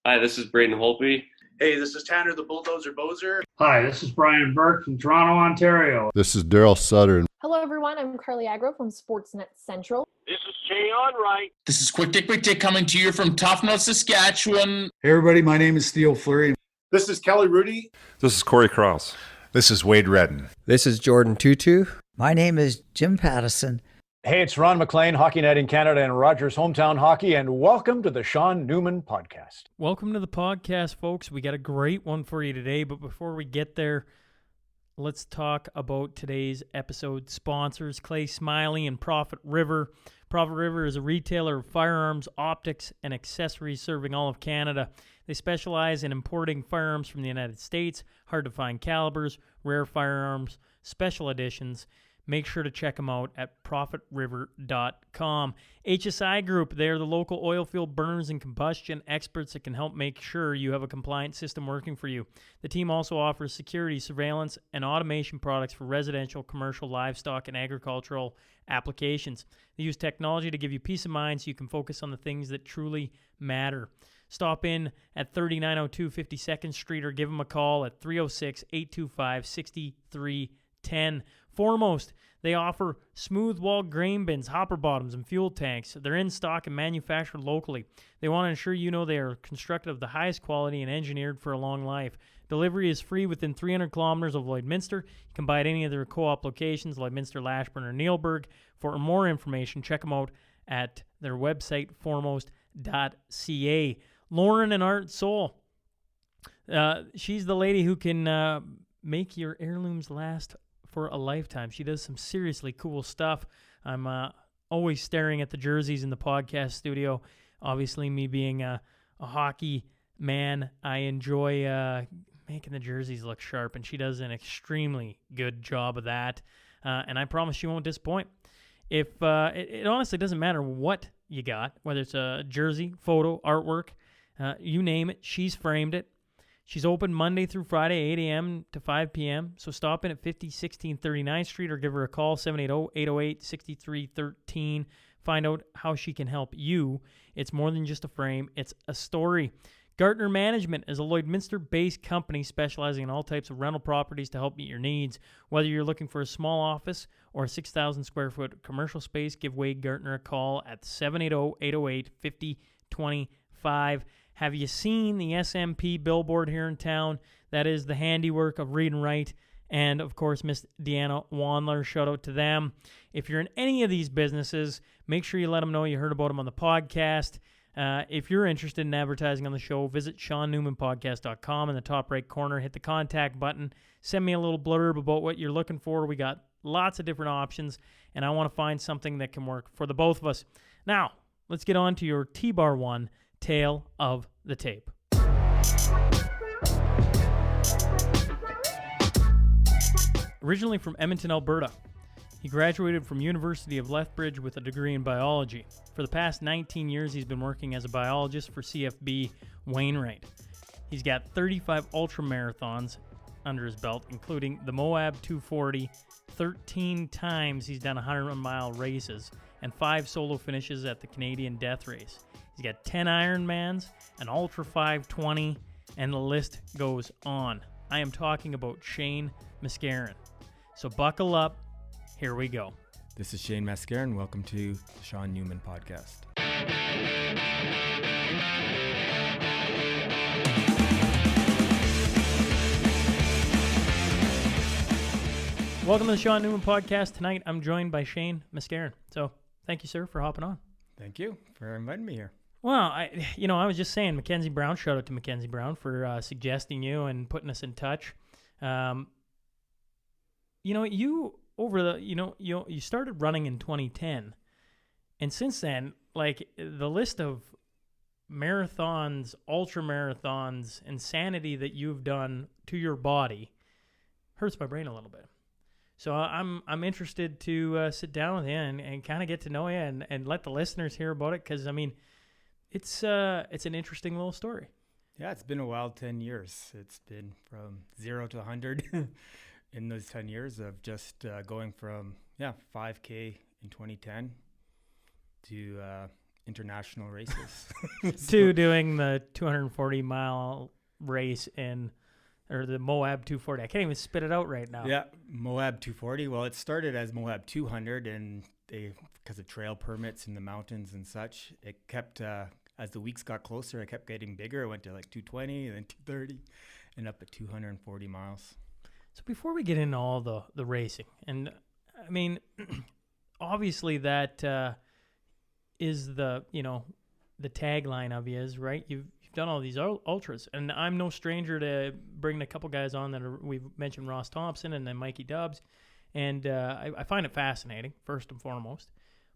Hi, this is Braden Holtby. Hey, this is Tanner the Bulldozer Bozer. Hi, this is Brian Burke from Toronto, Ontario. This is Daryl Sutter. Hello, everyone. I'm Carly Agro from Sportsnet Central. This is Jay Onright. This is Quick Dick coming to you from Tofnell, Saskatchewan. Hey, everybody. My name is Theo Fleury. This is Kelly Rudy. This is Corey Cross. This is Wade Redden. This is Jordan Tutu. My name is Jim Pattison. Hey, it's Ron McLean, Hockey Night in Canada and Rogers Hometown Hockey, and welcome to the Sean Newman Podcast. Welcome to the podcast, folks. We got a great one for you today, but before we get there, let's talk about today's episode sponsors, Clay Smiley and Prophet River. Prophet River is a retailer of firearms, optics, and accessories serving all of Canada. They specialize in importing firearms from the United States, hard-to-find calibers, rare firearms, special editions. Make sure to check them out at ProfitRiver.com. HSI Group, they're the local oil field burners and combustion experts that can help make sure you have a compliant system working for you. The team also offers security, surveillance, and automation products for residential, commercial, livestock, and agricultural applications. They use technology to give you peace of mind so you can focus on the things that truly matter. Stop in at 3902 52nd Street or give them a call at 306-825-6310. Foremost, they offer smooth wall grain bins, hopper bottoms, and fuel tanks. They're in stock and manufactured locally. They want to ensure you know they are constructed of the highest quality and engineered for a long life. Delivery is free within 300 kilometers of Lloydminster. You can buy at any of their co-op locations, Lloydminster, Lashburn, or Neilburg. For more information, check them out at their website, foremost.ca. Lauren and Art Soul. She's the lady who can make your heirlooms last for a lifetime. She does some seriously cool stuff. I'm always staring at the jerseys in the podcast studio. Obviously, me being a hockey man, I enjoy making the jerseys look sharp, and she does an extremely good job of that. And I promise she won't disappoint. If it honestly doesn't matter what you got, whether it's a jersey, photo, artwork, you name it, she's framed it. She's open Monday through Friday, 8 a.m. to 5 p.m., so stop in at 5016 39th Street or give her a call, 780-808-6313. Find out how she can help you. It's more than just a frame, it's a story. Gartner Management is a Lloydminster-based company specializing in all types of rental properties to help meet your needs. Whether you're looking for a small office or a 6,000-square-foot commercial space, give Wade Gartner a call at 780-808-5025. Have you seen the SNP billboard here in town? That is the handiwork of Read and Write and, of course, Miss Deanna Wandler. Shout out to them. If you're in any of these businesses, make sure you let them know you heard about them on the podcast. If you're interested in advertising on the show, visit SeanNewmanPodcast.com. In the top right corner, hit the contact button. Send me a little blurb about what you're looking for. We got lots of different options, and I want to find something that can work for the both of us. Now, let's get on to your T-Bar 1 tale of the tape. Originally from Edmonton, Alberta, he graduated from University of Lethbridge with a degree in biology. For the past 19 years, he's been working as a biologist for CFB Wainwright. He's got 35 ultra marathons under his belt, including the Moab 240. 13 times he's done 100-mile races and 5 solo finishes at the Canadian Death Race. He's got 10 Ironmans, an Ultra 520, and the list goes on. I am talking about Shane Mascarin. So buckle up. Here we go. This is Shane Mascarin. Welcome to the Sean Newman Podcast. Welcome to the Sean Newman Podcast. Tonight, I'm joined by Shane Mascarin. So thank you, sir, for hopping on. Thank you for inviting me here. Well, I was just saying, Mackenzie Brown, shout out to Mackenzie Brown for suggesting you and putting us in touch. You started running in 2010, and since then, like, the list of marathons, ultra marathons, insanity that you've done to your body hurts my brain a little bit. So I'm interested to sit down with you and kind of get to know you and let the listeners hear about it, because I mean, it's an interesting little story. Yeah, it's been a wild 10 years. It's been from 0 to 100 in those 10 years of just going from 5K in 2010 to international races. To doing the 240-mile race or the Moab 240. I can't even spit it out right now. Yeah, Moab 240. Well, it started as Moab 200, and because of trail permits in the mountains and such, it kept, as the weeks got closer, it kept getting bigger. It went to like 220, and then 230, and up at 240 miles. So before we get into all the racing, and I mean, obviously that is the tagline of you is, right? You've done all these ultras, and I'm no stranger to bringing a couple guys on that we've mentioned, Ross Thompson and then Mikey Dubbs, and I find it fascinating first and foremost.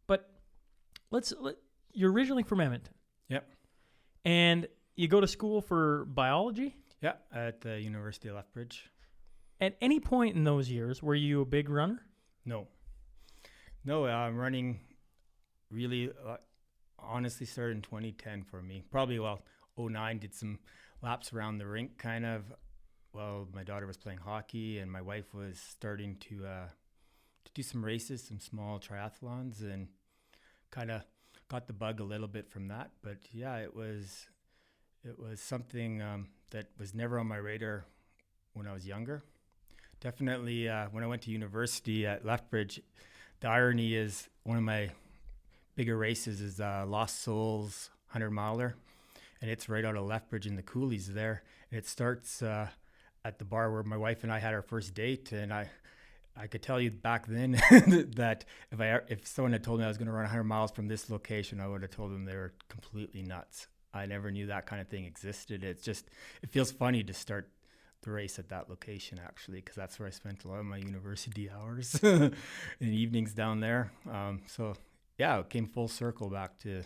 But you're originally from Edmonton. Yep. And you go to school for biology? Yeah, at the University of Lethbridge. At any point in those years, were you a big runner? No, running really honestly started in 2010 for me. Probably 09, did some laps around the rink kind of. Well, my daughter was playing hockey and my wife was starting to do some races, some small triathalons, and kind of got the bug a little bit from that. But yeah, it was something that was never on my radar when I was younger. Definitely when I went to university at Lethbridge, the irony is one of my bigger races is Lost Souls 100-miler, and it's right out of Lethbridge in the coulees there. And it starts at the bar where my wife and I had our first date, and I could tell you back then that if someone had told me I was going to run 100 miles from this location, I would have told them they were completely nuts. I never knew that kind of thing existed. It feels funny to start the race at that location, actually, because that's where I spent a lot of my university hours and evenings down there. So yeah, it came full circle back to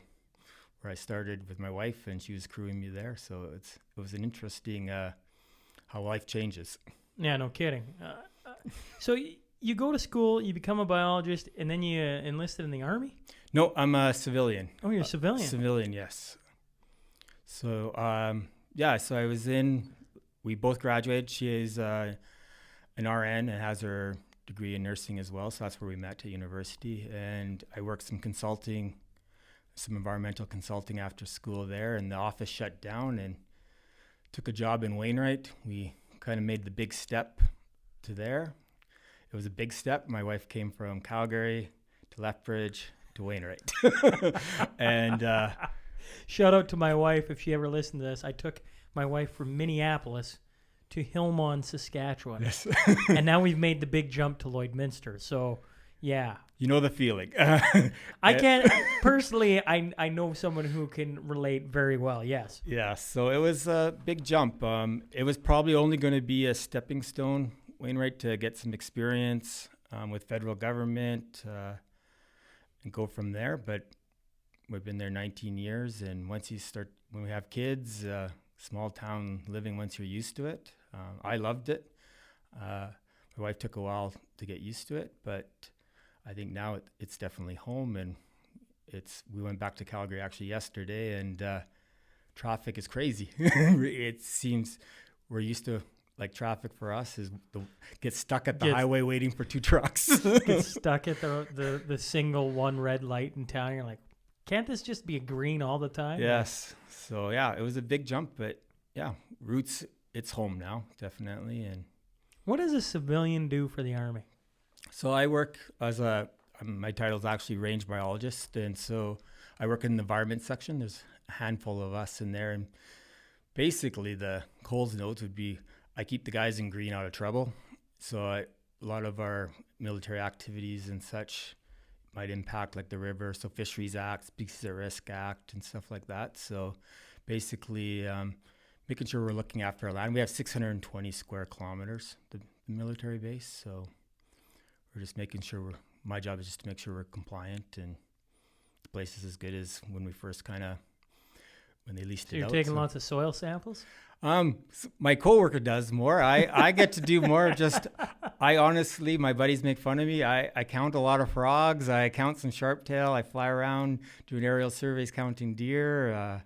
where I started with my wife, and she was crewing me there. So it was an interesting how life changes. Yeah, no kidding. So you go to school, you become a biologist, and then you enlisted in the Army? No, I'm a civilian. Oh, you're a civilian. Civilian, yes. So so I was we both graduated. She is an RN and has her degree in nursing as well. So that's where we met at university. And I worked some environmental consulting after school there. And the office shut down and took a job in Wainwright. We kind of made the big step to there. It was a big step. My wife came from Calgary to Lethbridge to Wainwright. And shout out to my wife if she ever listened to this. I took my wife from Minneapolis to Hillmont, Saskatchewan. Yes. And now we've made the big jump to Lloydminster. So, yeah. You know the feeling. I can't, personally, I know someone who can relate very well, yes. Yeah, so it was a big jump. It was probably only going to be a stepping stone, Wainwright, to get some experience with federal government and go from there. But we've been there 19 years, and when we have kids, small town living, once you're used to it. I loved it. My wife took a while to get used to it, but I think now it's definitely home. And we went back to Calgary actually yesterday, and traffic is crazy. It seems we're used to, like, traffic for us is get stuck at the highway waiting for two trucks. Get stuck at the single one red light in town. You're like, can't this just be green all the time? Yes. So yeah, it was a big jump, but yeah, roots, it's home now, definitely. And what does a civilian do for the Army? So I work as my title is actually range biologist, and so I work in the environment section. There's a handful of us in there, and basically the Coles notes would be, I keep the guys in green out of trouble. So a lot of our military activities and such might impact, like the river, so Fisheries Act, Species at Risk Act, and stuff like that. So basically making sure we're looking after our land. We have 620 square kilometers, the military base, so we're just making sure my job is just to make sure we're compliant and the place is as good as when they leased it out. You're taking lots of soil samples? My coworker does more. I get to do more. I honestly, my buddies make fun of me. I count a lot of frogs. I count some sharptail. I fly around doing aerial surveys, counting deer.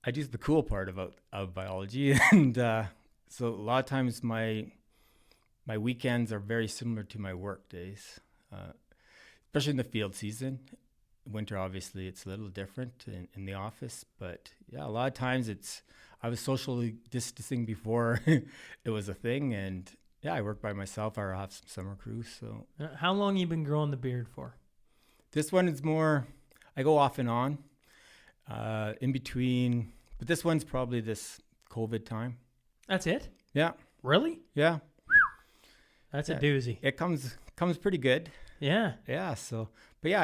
I do the cool part of biology, and so a lot of times my weekends are very similar to my work days, especially in the field season. Winter, obviously, it's a little different in the office, but yeah, a lot of times I was socially distancing before it was a thing, and yeah, I work by myself. I have some summer crews. So How long you been growing the beard for? this one is more, I go off and on, in between, but this one's probably this COVID time. That's it? Yeah, Really? yeah, That's Yeah. a doozy. it comes pretty good. Yeah. Yeah, so, but yeah,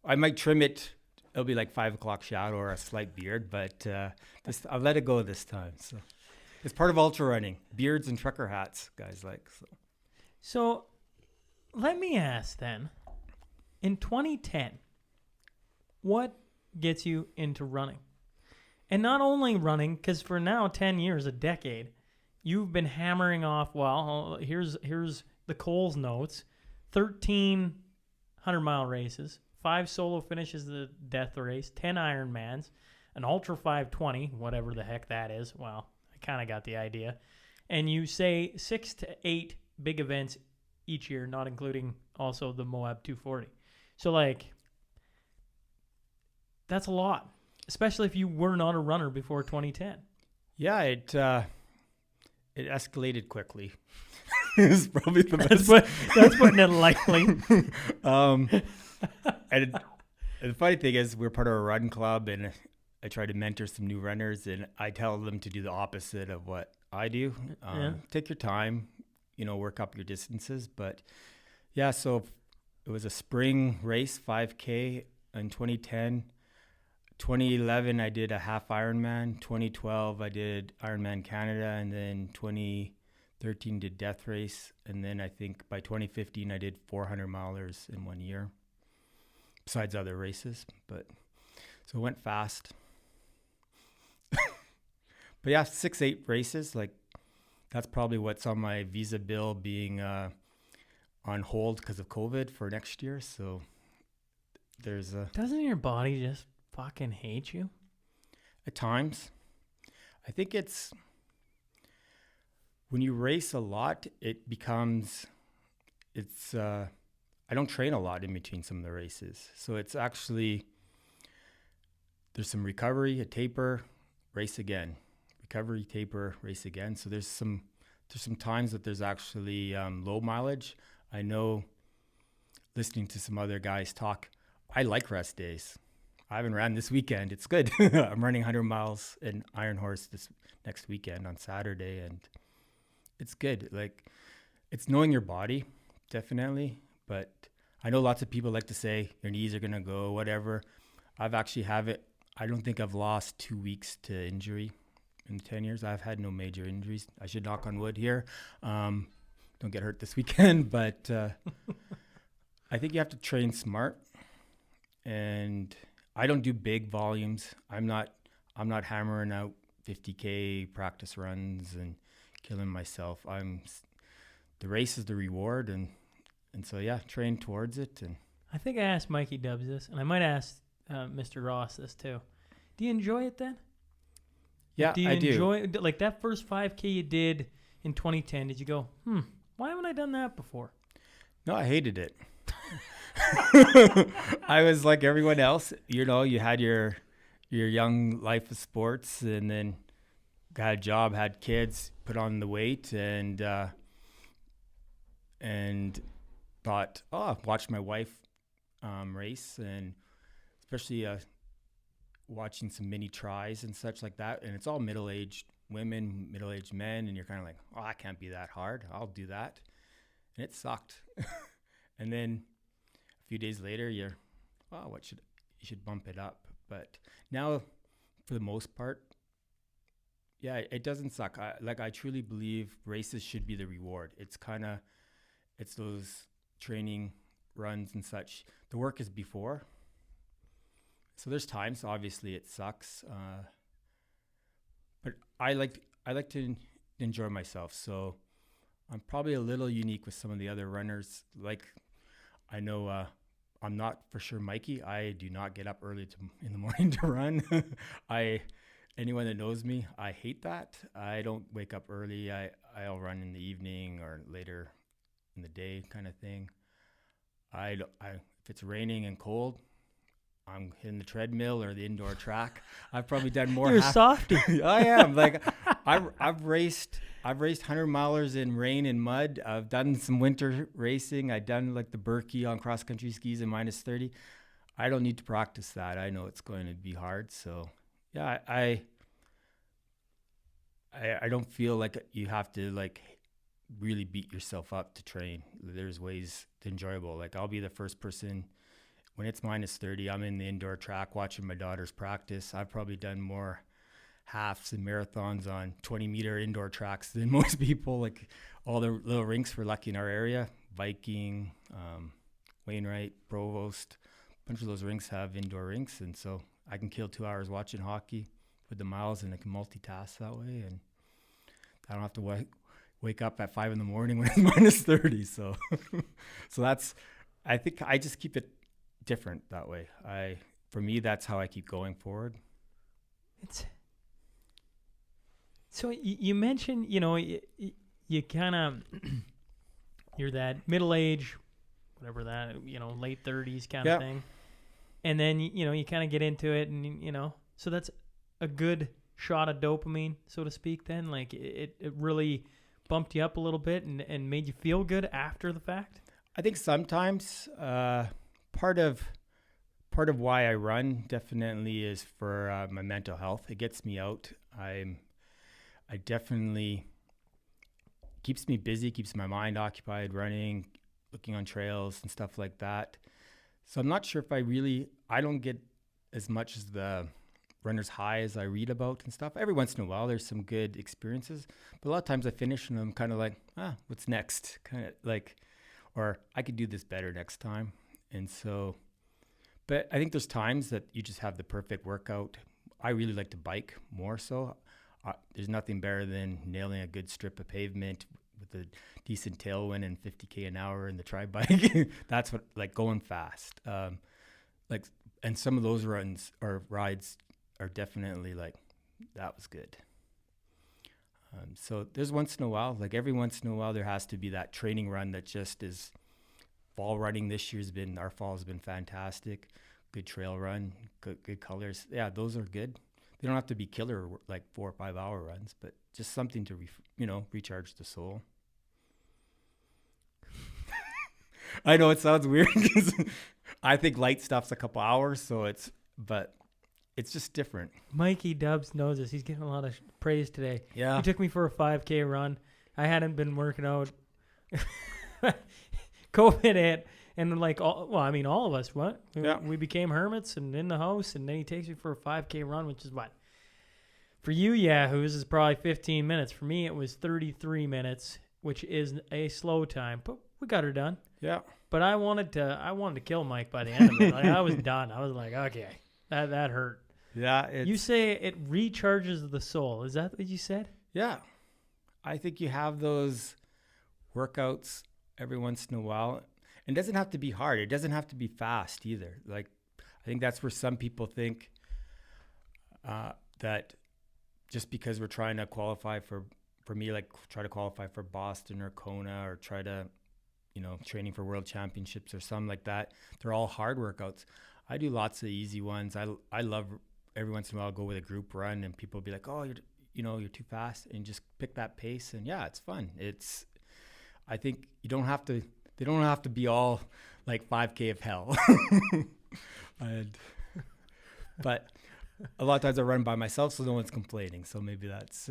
I might trim it. It'll be like 5 o'clock shadow or a slight beard, but I'll let it go this time. So it's part of ultra running. Beards and trucker hats, guys like. So let me ask then, in 2010, what gets you into running? And not only running, because for now 10 years, a decade, you've been hammering off, well, here's the Coles notes, 13 100-mile races, 5 solo finishes the death race, 10 Ironmans, an Ultra 520, whatever the heck that is. Well, I kind of got the idea. And you say 6 to 8 big events each year, not including also the Moab 240. So, like, that's a lot, especially if you were not a runner before 2010. Yeah, it escalated quickly. It's probably the best. That's putting it lightly. And the funny thing is, we're part of a run club, and I try to mentor some new runners, and I tell them to do the opposite of what I do. Take your time, work up your distances. But yeah, so it was a spring race, 5K in 2010. 2011, I did a half Ironman. 2012, I did Ironman Canada, and then 2013 did Death Race, and then I think by 2015 I did 400 milers in 1 year, besides other races. But so it went fast. But yeah, 6-8 races, like that's probably what's on my visa bill being on hold because of COVID for next year. So there's a Doesn't your body just fucking hate you? At times. I think it's when you race a lot, it becomes, I don't train a lot in between some of the races. So it's actually, there's some recovery, a taper, race again. Recovery, taper, race again. So there's some times that there's actually low mileage. I know, listening to some other guys talk, I like rest days. I haven't ran this weekend. It's good. I'm running 100 miles in Iron Horse this next weekend on Saturday, and it's good. Like, it's knowing your body, definitely. But I know lots of people like to say your knees are gonna go, whatever. I've actually I don't think I've lost 2 weeks to injury in 10 years. I've had no major injuries. I should knock on wood here. Don't get hurt this weekend, but I think you have to train smart. And I don't do big volumes. I'm not hammering out 50K practice runs and killing myself. The race is the reward, and so yeah, train towards it. And I think I asked Mikey Dubs this, and I might ask Mr. Ross this too. Do you enjoy it then? Yeah, do you I do. enjoy like that first 5K you did in 2010? Did you go, why haven't I done that before? No, I hated it. I was like everyone else, you had your young life of sports, and then got a job, had kids, put on the weight, and thought, watched my wife race, and especially watching some mini tries and such like that. And it's all middle-aged women, middle-aged men, and you're kind of like, I can't be that hard. I'll do that. And it sucked. And then a few days later, you should bump it up. But now, for the most part, yeah, it doesn't suck. I truly believe races should be the reward. It's those training runs and such. The work is before. So there's times, obviously, it sucks. But I like to enjoy myself. So I'm probably a little unique with some of the other runners. Like, I know I'm not for sure Mikey. I do not get up early in the morning to run. Anyone that knows me, I hate that. I don't wake up early. I'll run in the evening or later in the day kind of thing. If if it's raining and cold, I'm hitting the treadmill or the indoor track. I've probably done more. You're a softie. I am. Like I've raced 100-milers in rain and mud. I've done some winter racing. I've done like the Berkey on cross country skis in -30. I don't need to practice that. I know it's going to be hard. So yeah, I don't feel like you have to like really beat yourself up to train. There's ways to enjoyable. Like I'll be the first person when it's -30, I'm in the indoor track watching my daughters practice. I've probably done more halves and marathons on 20-meter indoor tracks than most people. Like all the little rinks we're lucky in our area, Viking, Wainwright, Provost, a bunch of those rinks have indoor rinks. And so I can kill 2 hours watching hockey with the miles, and I can multitask that way. And I don't have to wake up at 5 a.m. when it's -30. So, so that's, I think I just keep it different that way. For me, that's how I keep going forward. So you mentioned, you kind of, you're that middle age, whatever that, late 30s kind of thing. And then, you kind of get into it and, so that's a good shot of dopamine, so to speak, then? Like it really bumped you up a little bit and made you feel good after the fact? I think sometimes part of why I run definitely is for my mental health. It gets me out. I definitely keeps me busy, keeps my mind occupied, running, looking on trails and stuff like that. So I'm not sure if I don't get as much as the runner's high as I read about and stuff. Every once in a while, there's some good experiences, but a lot of times I finish and I'm kind of like, what's next? Kind of like, or I could do this better next time. And so, but I think there's times that you just have the perfect workout. I really like to bike more so. There's nothing better than nailing a good strip of pavement with a decent tailwind and 50K an hour in the tri bike. That's what, like, going fast. And some of those runs or rides are definitely like, that was good. So there's once in a while, like every once in a while, there has to be that training run that just is. Fall running this year's been, our fall has been fantastic. Good trail run, good colors. Yeah, those are good. They don't have to be killer like 4 or 5 hour runs, but just something to recharge the soul. I know it sounds weird because I think light stuff's a couple hours, but it's just different. Mikey Dubs knows this. He's getting a lot of praise today. Yeah. He took me for a 5K run. I hadn't been working out. COVID hit, and like all of us, what? We became hermits and in the house, and then he takes me for a 5K run, which is what? For you yahoos is probably 15 minutes. For me, it was 33 minutes, which is a slow time, but we got her done. Yeah. But I wanted to kill Mike by the end of it. Like, I was done. I was like, okay, that hurt. Yeah. You say it recharges the soul. Is that what you said? Yeah. I think you have those workouts every once in a while. It doesn't have to be hard. It doesn't have to be fast either. Like, I think that's where some people think that just because we're trying to qualify for me, like try to qualify for Boston or Kona or try to, training for world championships or something like that, they're all hard workouts. I do lots of easy ones. I love every once in a while go with a group run and people be like, oh, you're too fast, and just pick that pace. And yeah, it's fun. I think they don't have to be all like 5K of hell. But a lot of times I run by myself, so no one's complaining. So maybe that's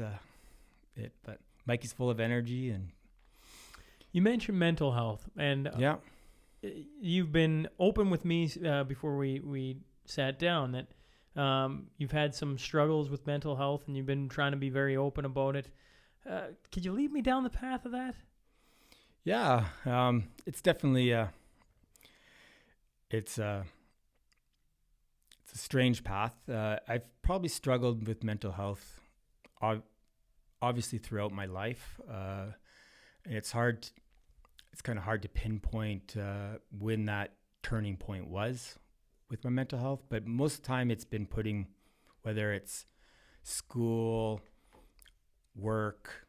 it. But Mikey's full of energy. And you mentioned mental health, and yeah, you've been open with me before we sat down that you've had some struggles with mental health, and you've been trying to be very open about it. Could you lead me down the path of that? Yeah, it's definitely it's a strange path. I've probably struggled with mental health, obviously throughout my life. It's hard. It's kind of hard to pinpoint when that turning point was with my mental health. But most of the time, it's been whether it's school, work,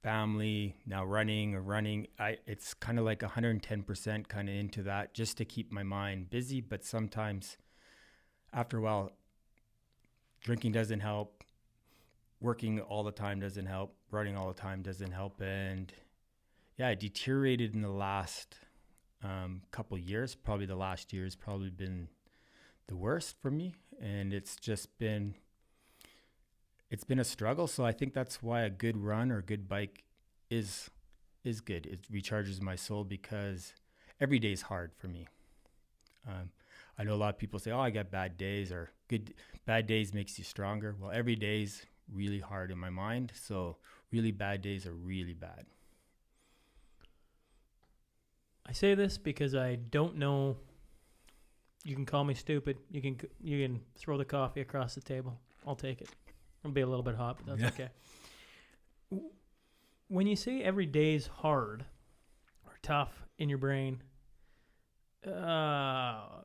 family, now running. It's kind of like 110% kind of into that just to keep my mind busy. But sometimes after a while, drinking doesn't help. Working all the time doesn't help. Running all the time doesn't help. And yeah, it deteriorated in the last couple years. Probably the last year has probably been the worst for me. And it's been a struggle. So I think that's why a good run or a good bike is good. It recharges my soul because every day is hard for me. I know a lot of people say, oh, I got bad days, or bad days makes you stronger. Well, every day's really hard in my mind. So really bad days are really bad. I say this because I don't know. You can call me stupid. You can throw the coffee across the table. I'll take it. It'll be a little bit hot, but that's okay. When you say every day is hard or tough in your brain, can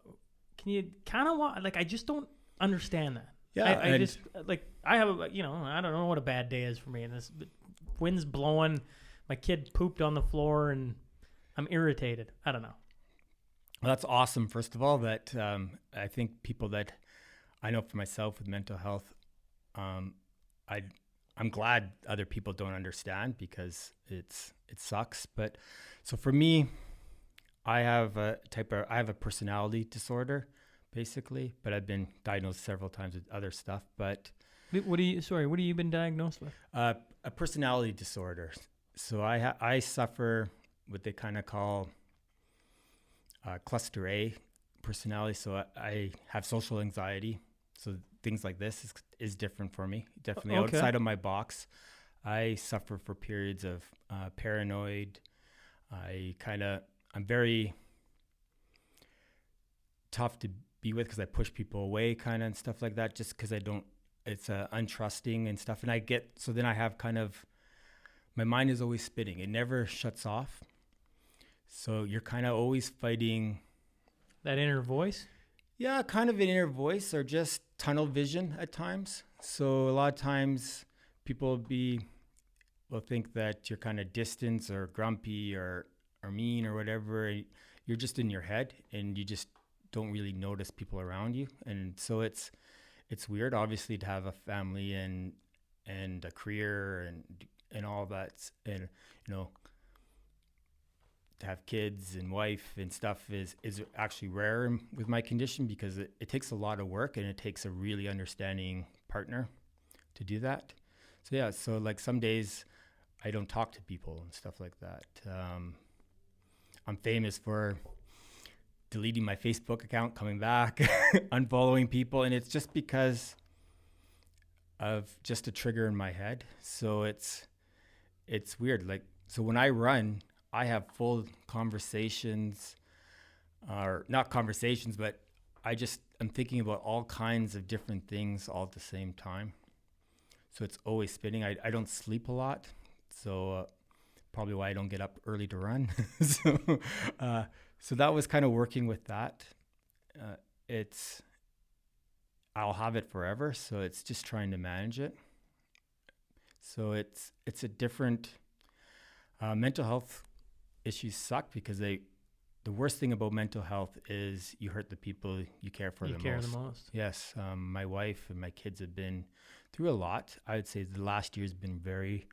you kind of I just don't understand that. Yeah, I just I have I don't know what a bad day is for me, and this wind's blowing, my kid pooped on the floor, and I'm irritated. I don't know. Well, that's awesome. First of all, that I think people that I know for myself with mental health, I'm glad other people don't understand because it sucks. But so for me, I have a personality disorder, basically. But I've been diagnosed several times with other stuff. But what have you been diagnosed with? A personality disorder. So I suffer what they kind of call cluster A personality. So I have social anxiety. So things like this is different for me. Definitely outside of my box. I suffer for periods of paranoid. I'm very tough to be with because I push people away kind of and stuff like that, just because it's untrusting and stuff. And then I have my mind is always spinning. It never shuts off. So you're kind of always fighting. That inner voice? Yeah, kind of an inner voice or just tunnel vision at times. So a lot of times people will think that you're kind of distant or grumpy or mean or whatever. You're just in your head and you just don't really notice people around you. And so it's weird, obviously, to have a family and a career and all that, and to have kids and wife and stuff is actually rare with my condition because it takes a lot of work and it takes a really understanding partner to do that. So yeah, so like some days I don't talk to people and stuff like that. I'm famous for deleting my Facebook account, coming back, unfollowing people, and it's just because of just a trigger in my head. So it's weird. So when I run, I have full conversations, or not conversations, but I'm thinking about all kinds of different things all at the same time. So it's always spinning. I don't sleep a lot, so probably why I don't get up early to run. So that was kind of working with that. I'll have it forever, so it's just trying to manage it. So it's a different mental health. Issues suck because the worst thing about mental health is you hurt the people you care for the most. Yes. My wife and my kids have been through a lot. I would say the last year has been very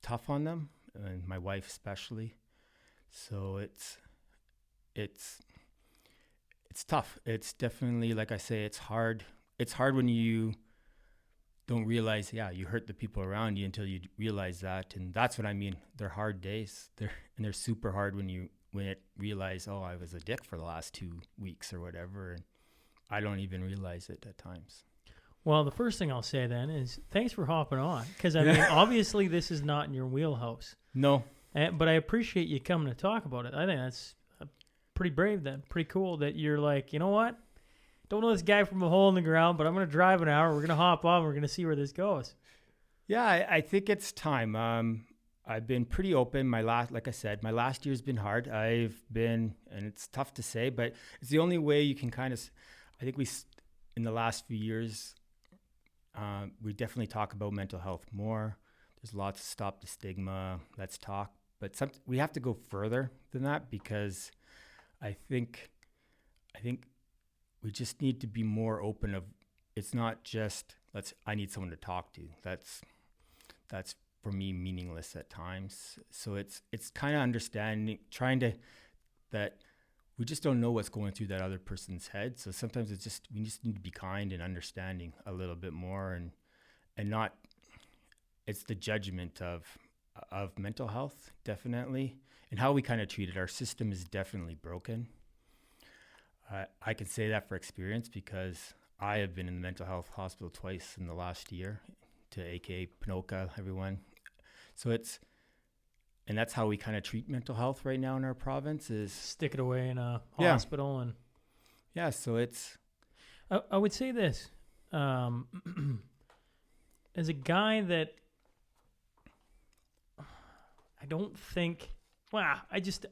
tough on them, and my wife especially. So it's tough. It's definitely, like I say, it's hard. It's hard when you don't realize, you hurt the people around you until you realize that. And that's what I mean. They're hard days. They're super hard when you realize, oh, I was a dick for the last 2 weeks or whatever. And I don't even realize it at times. Well, the first thing I'll say then is thanks for hopping on. Because, I mean, obviously this is not in your wheelhouse. No. But I appreciate you coming to talk about it. I think that's pretty brave then. Pretty cool that you're like, you know what? Don't know this guy from a hole in the ground, but I'm going to drive an hour. We're going to hop on. We're going to see where this goes. Yeah, I think it's time. I've been pretty open. Like I said, my last year's been hard. And it's tough to say, but it's the only way you can kind of, I think in the last few years, we definitely talk about mental health more. there's lots of stop the stigma, let's talk. But we have to go further than that, because I think we just need to be more open of, it's not just I need someone to talk to. That's for me meaningless at times. So it's kind of understanding, that we just don't know what's going through that other person's head. So sometimes we just need to be kind and understanding a little bit more, and not, it's the judgment of mental health, definitely, and how we kind of treat it. Our system is definitely broken. I can say that for experience, because I have been in the mental health hospital twice in the last year, to AKA Pinoca, everyone. So and that's how we kind of treat mental health right now in our province, is Stick it away in a Yeah. hospital. And yeah. So it's I would say this, as a guy that I don't think, I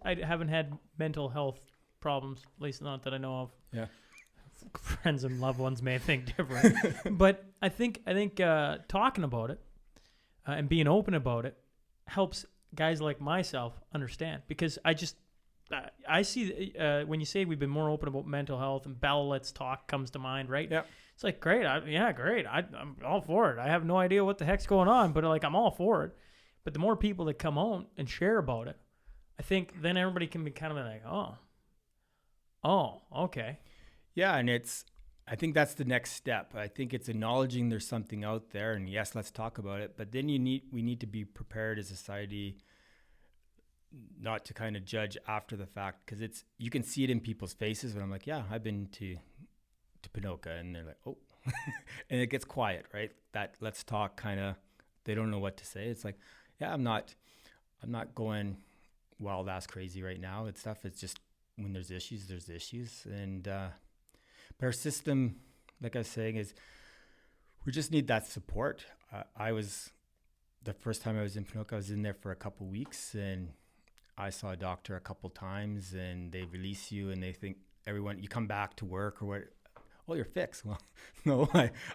haven't had mental health problems, at least not that I know of. Yeah. Friends and loved ones may think different, but I think talking about it and being open about it helps guys like myself understand, because I see when you say we've been more open about mental health, and Bell Let's Talk comes to mind, right? Yeah. It's like, great. Great. I'm all for it. I have no idea what the heck's going on, but I'm all for it. But the more people that come on and share about it, I think then everybody can be kind of like, oh, okay. Yeah, and I think that's the next step. I think it's acknowledging there's something out there, and yes, let's talk about it. But then we need to be prepared as a society not to kind of judge after the fact, because you can see it in people's faces when I'm like, yeah, I've been to Pinoca, and they're like, oh, and it gets quiet, right? That let's talk kind of, they don't know what to say. It's like, yeah, I'm not going wild ass crazy right now. It's stuff. It's just, when there's issues, and but our system, like I was saying, is we just need that support. The first time I was in Pinoca, I was in there for a couple weeks, and I saw a doctor a couple times, and they release you, and they think you come back to work or what. Oh, you're fixed. Well, no,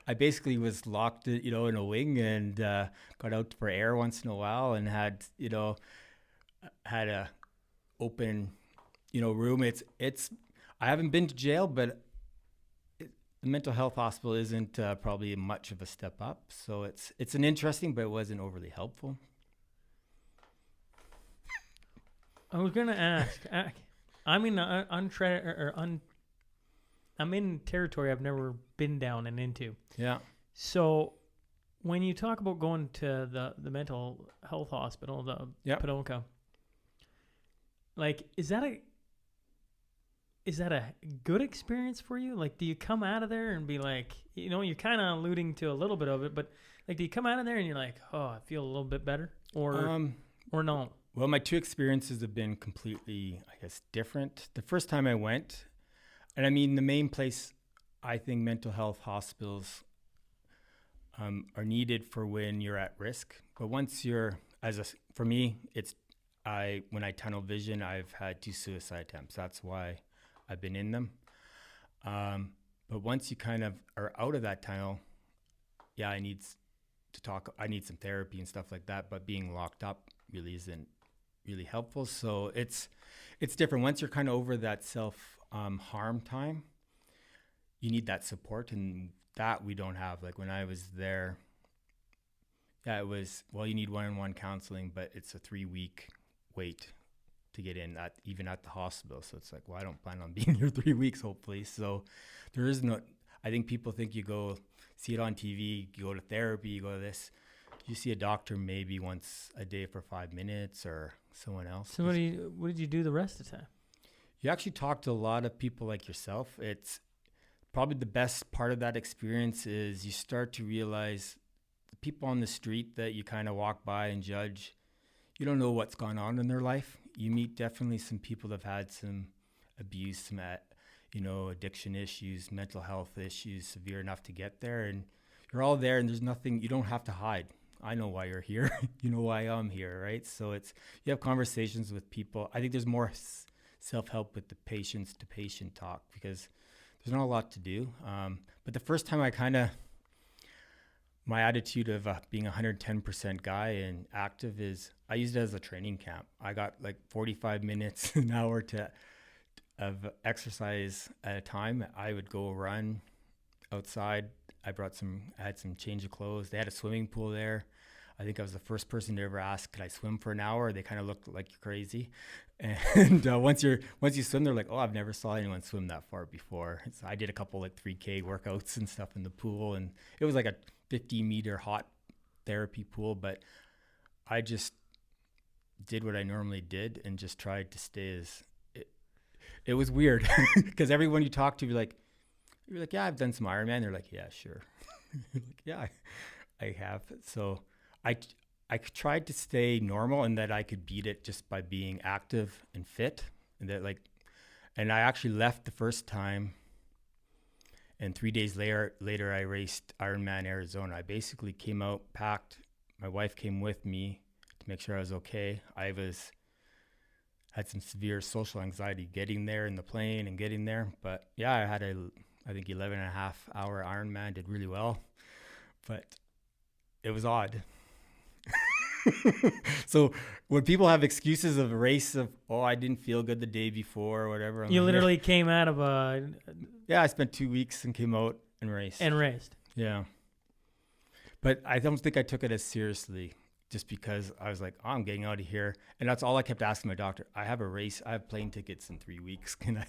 I basically was locked, in a wing, and got out for air once in a while, and had a open, room. It's I haven't been to jail, but the mental health hospital isn't probably much of a step up. So it's an interesting, but it wasn't overly helpful. I was gonna ask. I'm in I'm in territory I've never been down and into. Yeah. So when you talk about going to the mental health hospital, the Pinoca, is that a good experience for you? Do you come out of there and be like, you're kind of alluding to a little bit of it, but do you come out of there and you're like, oh, I feel a little bit better, or no? Well, my two experiences have been completely, I guess, different. The first time I went, and I mean, the main place I think mental health hospitals are needed for when you're at risk. But once for me, when I tunnel vision, I've had 2 suicide attempts. That's why I've been in them. But once you kind of are out of that tunnel, yeah, I need some therapy and stuff like that. But being locked up really isn't really helpful. So it's different. Once you're kind of over that self-harm time, you need that support, and that we don't have. When I was there, yeah, it was, well, you need one-on-one counseling, but it's a 3-week wait to get in, even at the hospital. So it's like, well, I don't plan on being here 3 weeks, hopefully. So there is no, I think people think you go see it on TV, you go to therapy, you go to this. You see a doctor maybe once a day for 5 minutes, or someone else. So what did you do the rest of the time? You actually talk to a lot of people like yourself. It's probably the best part of that experience is you start to realize the people on the street that you kind of walk by and judge, you don't know what's gone on in their life. You meet definitely some people that have had some abuse, some addiction issues, mental health issues, severe enough to get there. And you're all there, and there's nothing, you don't have to hide. I know why you're here. You know why I'm here, right? So you have conversations with people. I think there's more self-help with the patients-to-patient talk, because there's not a lot to do. But the first time my attitude of being a 110% guy and active is I used it as a training camp. I got like 45 minutes an hour of exercise at a time. I would go run outside. I had some change of clothes. They had a swimming pool there. I think I was the first person to ever ask, could I swim for an hour? They kind of looked like you're crazy. And once you swim, they're like, oh, I've never saw anyone swim that far before. So I did a couple like 3K workouts and stuff in the pool, and it was like a 50-meter hot therapy pool, but I just did what I normally did and just tried to stay it was weird because everyone you talk to, you're like, yeah, I've done some Ironman. They're like, yeah, sure. Like, yeah, I have. So I tried to stay normal and that I could beat it just by being active and fit, and and I actually left the first time, and 3 days later I raced Ironman Arizona. I basically came out packed. My wife came with me to make sure I was okay. Had some severe social anxiety getting there in the plane and getting there, but yeah, I had I think 11 and a half hour Ironman, did really well, but it was odd. So when people have excuses of a race of, oh, I didn't feel good the day before or whatever. You literally came out of a... Yeah, I spent 2 weeks and came out and raced. Yeah. But I don't think I took it as seriously just because I was like, oh, I'm getting out of here. And that's all I kept asking my doctor. I have a race. I have plane tickets in 3 weeks. Can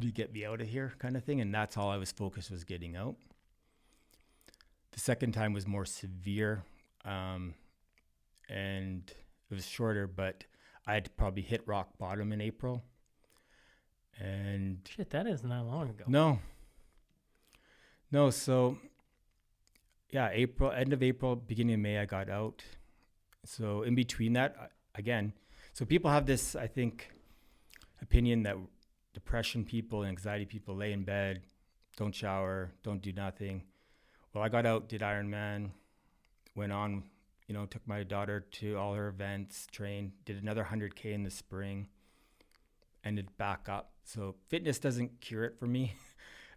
you get me out of here kind of thing? And that's all I was focused, was getting out. The second time was more severe. And it was shorter, but I had probably hit rock bottom in April. And shit, that isn't that long ago. No. So yeah, end of April, beginning of May, I got out. So in between that, again, so people have this, I think, opinion that depression people and anxiety people lay in bed, don't shower, don't do nothing. Well, I got out, did Ironman, went on, took my daughter to all her events, trained, did another 100K in the spring, ended back up. So fitness doesn't cure it for me.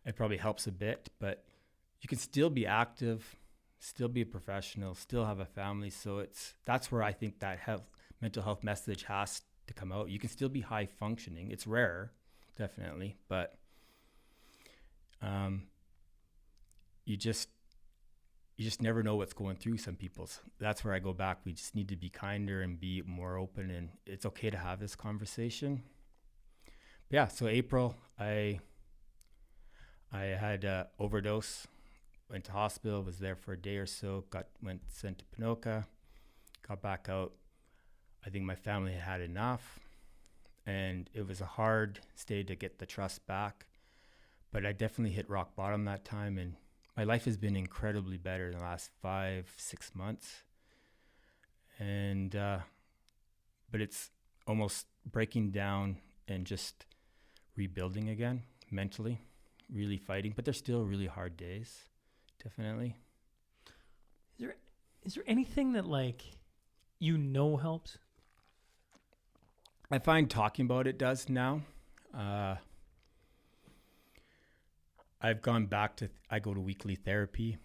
It probably helps a bit, but you can still be active, still be a professional, still have a family. So that's where I think that mental health message has to come out. You can still be high functioning. It's rare, definitely, but you just never know what's going through some people's. That's where I go back. We just need to be kinder and be more open, and it's okay to have this conversation. But yeah, so April, I had an overdose, went to hospital, was there for a day or so, went sent to Pinoca, got back out. I think my family had enough, and it was a hard stay to get the trust back, but I definitely hit rock bottom that time, and my life has been incredibly better in the last 5-6 months. And, but it's almost breaking down and just rebuilding again mentally, really fighting, but there's still really hard days, definitely. Is there anything that helps? I find talking about it does now. I've gone back I go to weekly therapy.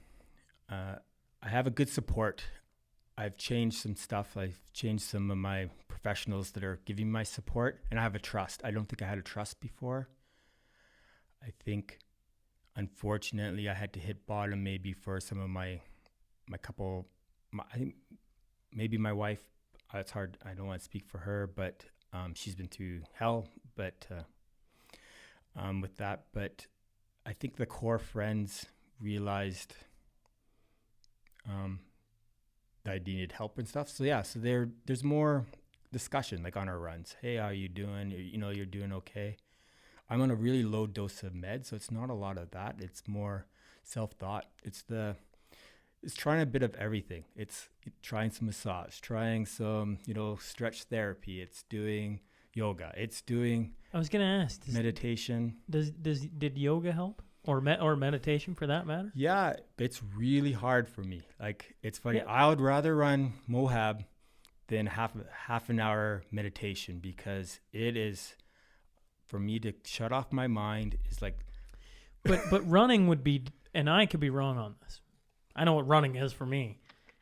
I have a good support. I've changed some stuff. I've changed some of my professionals that are giving my support, and I have a trust. I don't think I had a trust before. I think, unfortunately, I had to hit bottom maybe for some of I think maybe my wife, it's hard. I don't want to speak for her, but she's been through hell, but with that, but I think the core friends realized that I needed help and stuff. So yeah, so there's more discussion like on our runs. Hey, how are you doing? You're doing okay. I'm on a really low dose of meds, so it's not a lot of that. It's more self-thought. It's trying a bit of everything. It's trying some massage, trying some, stretch therapy. It's doing yoga. It's doing I was going to ask, meditation. Did yoga help or meditation for that matter? Yeah, it's really hard for me. Like, it's funny. Yeah. I would rather run Moab than half an hour meditation, because it is, for me to shut off my mind is like. But running would be, and I could be wrong on this, I know what running is for me,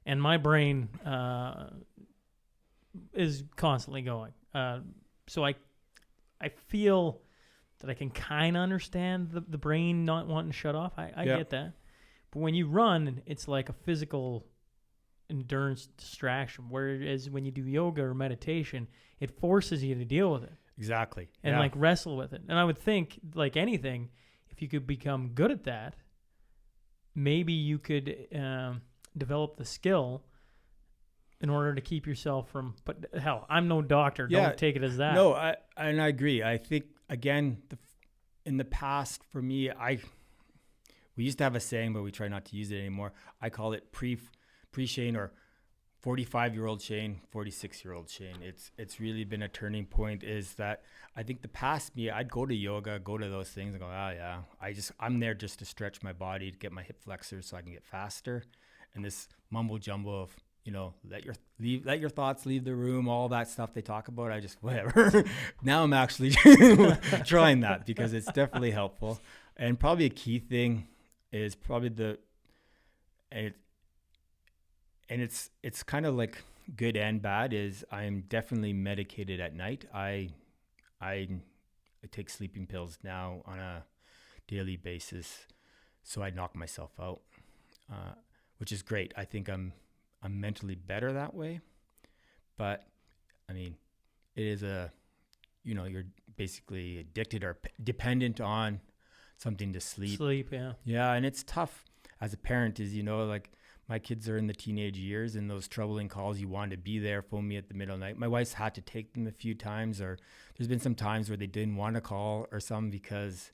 and my brain is constantly going. So I feel that I can kind of understand the brain not wanting to shut off. I get that. But when you run, it's like a physical endurance distraction, whereas when you do yoga or meditation, it forces you to deal with it. Exactly. And like wrestle with it. And I would think, like anything, if you could become good at that, maybe you could develop the skill in order to keep yourself from, but hell, I'm no doctor. Yeah. Don't take it as that. No, I agree. I think, again, in the past, for me, we used to have a saying, but we try not to use it anymore. I call it pre-Shane, or 45-year-old Shane, 46-year-old Shane. It's really been a turning point. Is that I think the past me, I'd go to yoga, go to those things and go, oh yeah, I'm there just to stretch my body, to get my hip flexors so I can get faster. And this mumbo jumbo of, let your thoughts leave the room, all that stuff they talk about, I just, whatever. Now I'm actually trying that, because it's definitely helpful. And probably a key thing is probably it's kind of like good and bad, is I'm definitely medicated at night. I take sleeping pills now on a daily basis, so I knock myself out, which is great. I think I'm mentally better that way. But I mean, it is you're basically addicted or dependent on something to sleep. Yeah, and it's tough as a parent, is like, my kids are in the teenage years, and those troubling calls, you want to be there, phone me at the middle of the night. My wife's had to take them a few times, or there's been some times where they didn't want to call or something because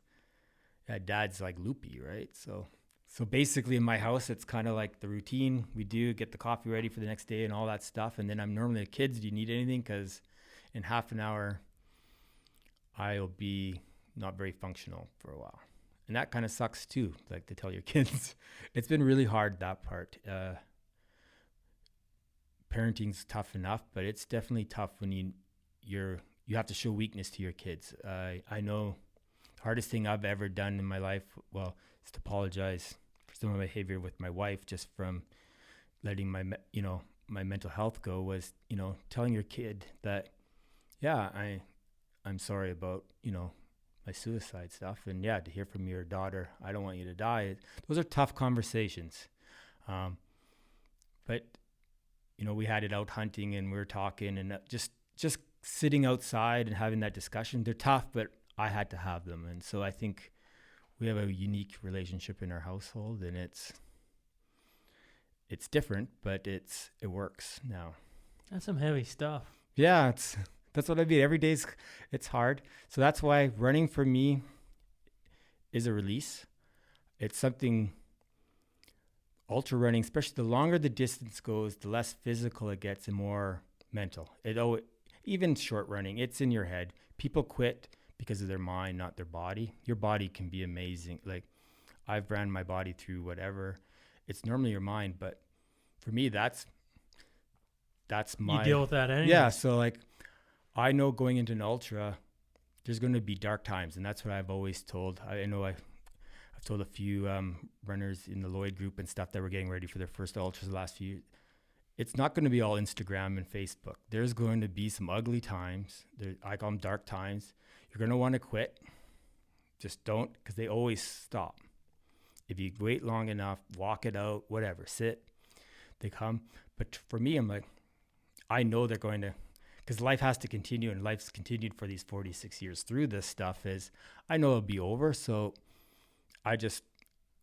dad's like loopy, right? So basically in my house, it's kind of like the routine. We do get the coffee ready for the next day and all that stuff. And then I'm normally the kids, do you need anything? Because in half an hour, I'll be not very functional for a while. And that kind of sucks too, like to tell your kids. It's been really hard, that part. Parenting's tough enough, but it's definitely tough when you have to show weakness to your kids. I know the hardest thing I've ever done in my life, is to apologize for some of my behavior with my wife, just from letting my mental health go, was, telling your kid that, I'm sorry about, my suicide stuff, and to hear from your daughter, I don't want you to die. Those are tough conversations. But we had it out hunting, and we were talking, and just sitting outside and having that discussion. They're tough, but I had to have them. And so I think we have a unique relationship in our household, and it's different, but it works now. That's some heavy stuff. Yeah, that's what I mean. Every day's, it's hard. So that's why running for me is a release. It's something, ultra running, especially the longer the distance goes, the less physical it gets and more mental. Even short running, it's in your head. People quit because of their mind, not their body. Your body can be amazing. Like, I've ran my body through whatever. It's normally your mind, but for me, that's my... You deal with that anyway. Yeah, so like, I know going into an ultra, there's going to be dark times, and that's what I've always told. I know I've told a few runners in the Lloyd group and stuff that were getting ready for their first ultras the last few years. It's not going to be all Instagram and Facebook. There's going to be some ugly times. I call them dark times. You're going to want to quit. Just don't, because they always stop. If you wait long enough, walk it out, whatever, sit, they come. But for me, I'm like, I know they're going to, because life has to continue, and life's continued for these 46 years through this stuff, is I know it'll be over. So I just,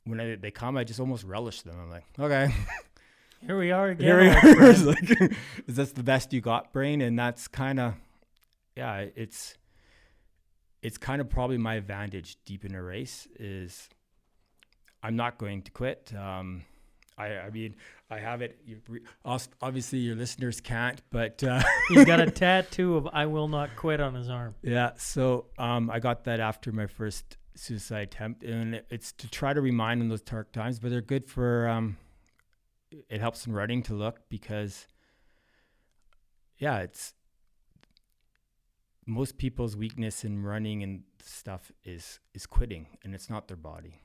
when they come, I just almost relish them. I'm like, okay. Here we are again. Here we are. Like, is this the best you got, brain? And that's kind of, it's kind of probably my advantage deep in a race, is I'm not going to quit. I mean, I have it. Obviously, your listeners can't, but he's got a tattoo of "I will not quit" on his arm. Yeah. So I got that after my first suicide attempt, and it's to try to remind them those dark times. But they're good for. It helps in running to look, because, it's most people's weakness in running and stuff is quitting, and it's not their body.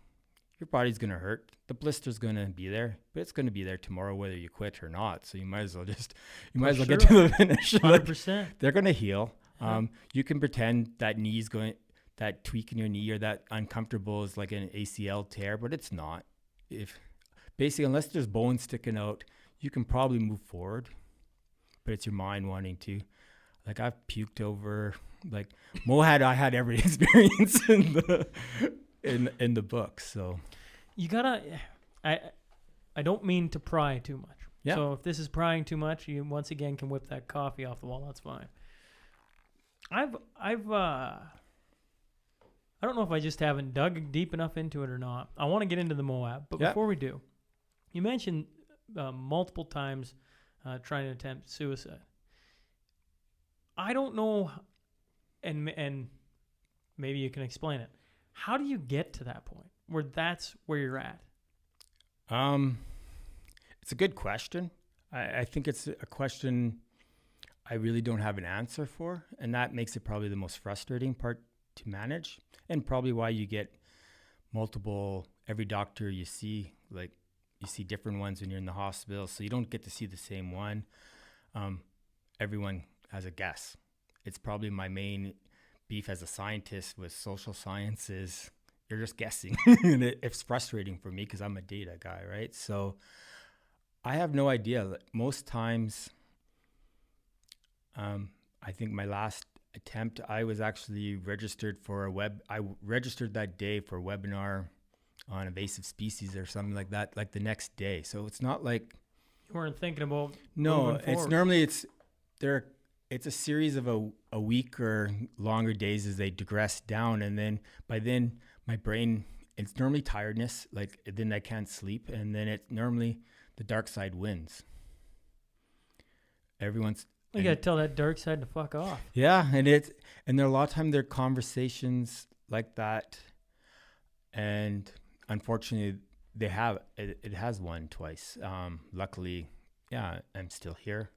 your body's going to hurt. The blister's going to be there, but it's going to be there tomorrow whether you quit or not. So you might as well get to the finish. 100%. They're going to heal. You can pretend that tweak in your knee or that uncomfortable is like an ACL tear, but it's not. Unless there's bone sticking out, you can probably move forward, but it's your mind wanting to. Like I've puked over, like Moab, I had every experience in the book. So You gotta. I don't mean to pry too much. Yeah. So if this is prying too much, you once again can whip that coffee off the wall. That's fine. I don't know if I just haven't dug deep enough into it or not. I want to get into the Moab, but before we do, you mentioned multiple times trying to attempt suicide. I don't know, and maybe you can explain it. How do you get to that point where that's where you're at? It's a good question. I think it's a question I really don't have an answer for, and that makes it probably the most frustrating part to manage, and probably why you get every doctor you see, like you see different ones when you're in the hospital, so you don't get to see the same one. Everyone has a guess. It's probably my main beef as a scientist with social sciences. You're just guessing. And it's frustrating for me because I'm a data guy, right? So I have no idea. Most times, I think my last attempt, I was actually registered for I registered that day for a webinar on invasive species or something like that, like the next day. So it's not like You weren't thinking about no. moving It's forward. normally it's a series of a week or longer days as they digress down, and then by then my brain, it's normally tiredness, like then I can't sleep, and then it's normally the dark side wins. You gotta tell that dark side to fuck off. Yeah, and there are a lot of times there are conversations like that, and unfortunately it has won twice. Luckily, yeah, I'm still here.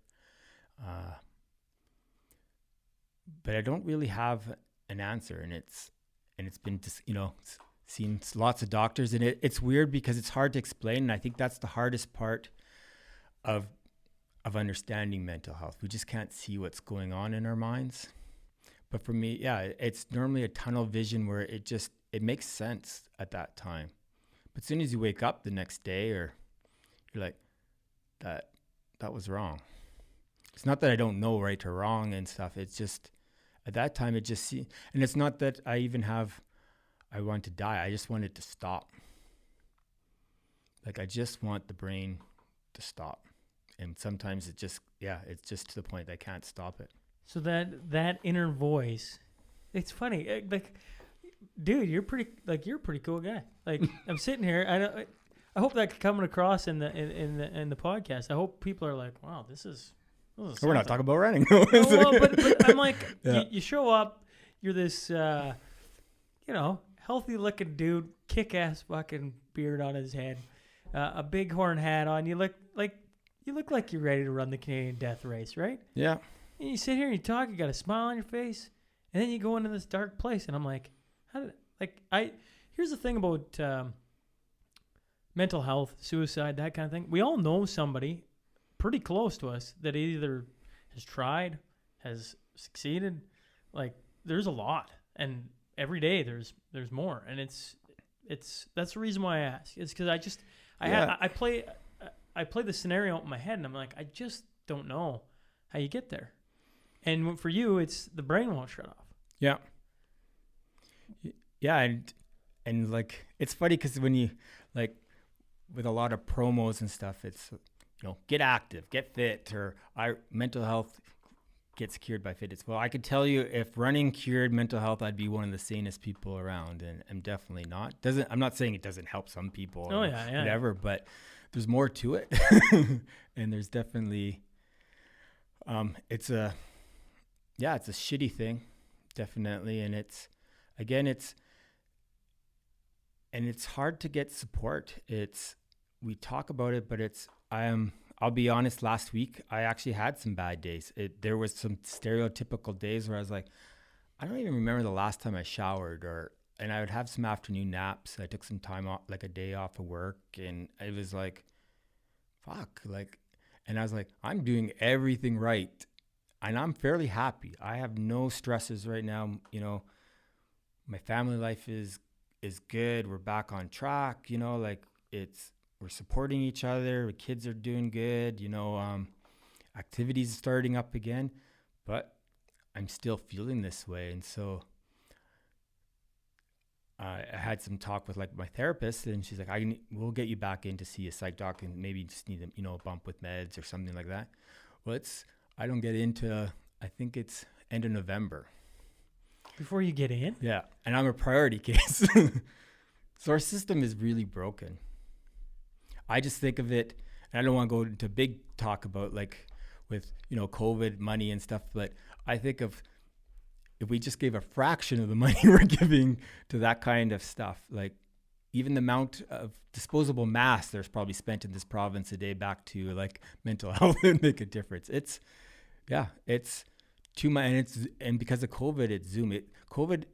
But I don't really have an answer, and it's been just, seen lots of doctors, and it's weird because it's hard to explain, and I think that's the hardest part of understanding mental health. We just can't see what's going on in our minds. But for me, yeah, it's normally a tunnel vision where it makes sense at that time. But as soon as you wake up the next day, or you're like, that was wrong. It's not that I don't know right or wrong and stuff. It's just at that time and it's not that I want to die. I just want it to stop. Like I just want the brain to stop. And sometimes it's just to the point that I can't stop it. So that inner voice, it's funny. Like, dude, you're a pretty cool guy. Like, I'm sitting here. I hope that coming across in the podcast. I hope people are like, wow, this is We're not talking about running. No, well, but I'm like, Yeah. you show up, you're this, healthy looking dude, kick-ass fucking beard on his head, a bighorn hat on. You look like you're ready to run the Canadian death race, right? Yeah. And you sit here and you talk, you got a smile on your face, and then you go into this dark place, and I'm like, here's the thing about mental health, suicide, that kind of thing. We all know somebody pretty close to us that either has tried, has succeeded. Like, there's a lot, and every day there's more, and it's that's the reason why I ask. It's because I play the scenario out in my head, and I'm like, I just don't know how you get there. And for you, it's the brain won't shut off. Yeah. Yeah, and like it's funny because when you like with a lot of promos and stuff, it's get active, get fit, or mental health gets cured by fitness. Well, I could tell you if running cured mental health, I'd be one of the sanest people around, and I'm definitely not. I'm not saying it doesn't help some people or whatever, but there's more to it. And there's definitely it's a shitty thing, definitely, and it's hard to get support. We talk about it, but I'll be honest, last week, I actually had some bad days. There was some stereotypical days where I was like, I don't even remember the last time I showered, or and I would have some afternoon naps. I took some time off, like a day off of work, and it was like, fuck, like, and I was like, I'm doing everything right, and I'm fairly happy. I have no stresses right now. You know, my family life is good. We're back on track. You know, like we're supporting each other. The kids are doing good. You know, activities starting up again, but I'm still feeling this way, and so. I had some talk with like my therapist, and she's like, we'll get you back in to see a psych doc, and maybe just need a bump with meds or something like that. Well, I don't get into, I think it's end of November. Before you get in? Yeah. And I'm a priority case. So our system is really broken. I just think of it, and I don't want to go into big talk about like with, COVID money and stuff, but I think of, if we just gave a fraction of the money we're giving to that kind of stuff, like even the amount of disposable mass there's probably spent in this province a day back to like mental health would make a difference. It's too much, and because of COVID, it's Zoom. COVID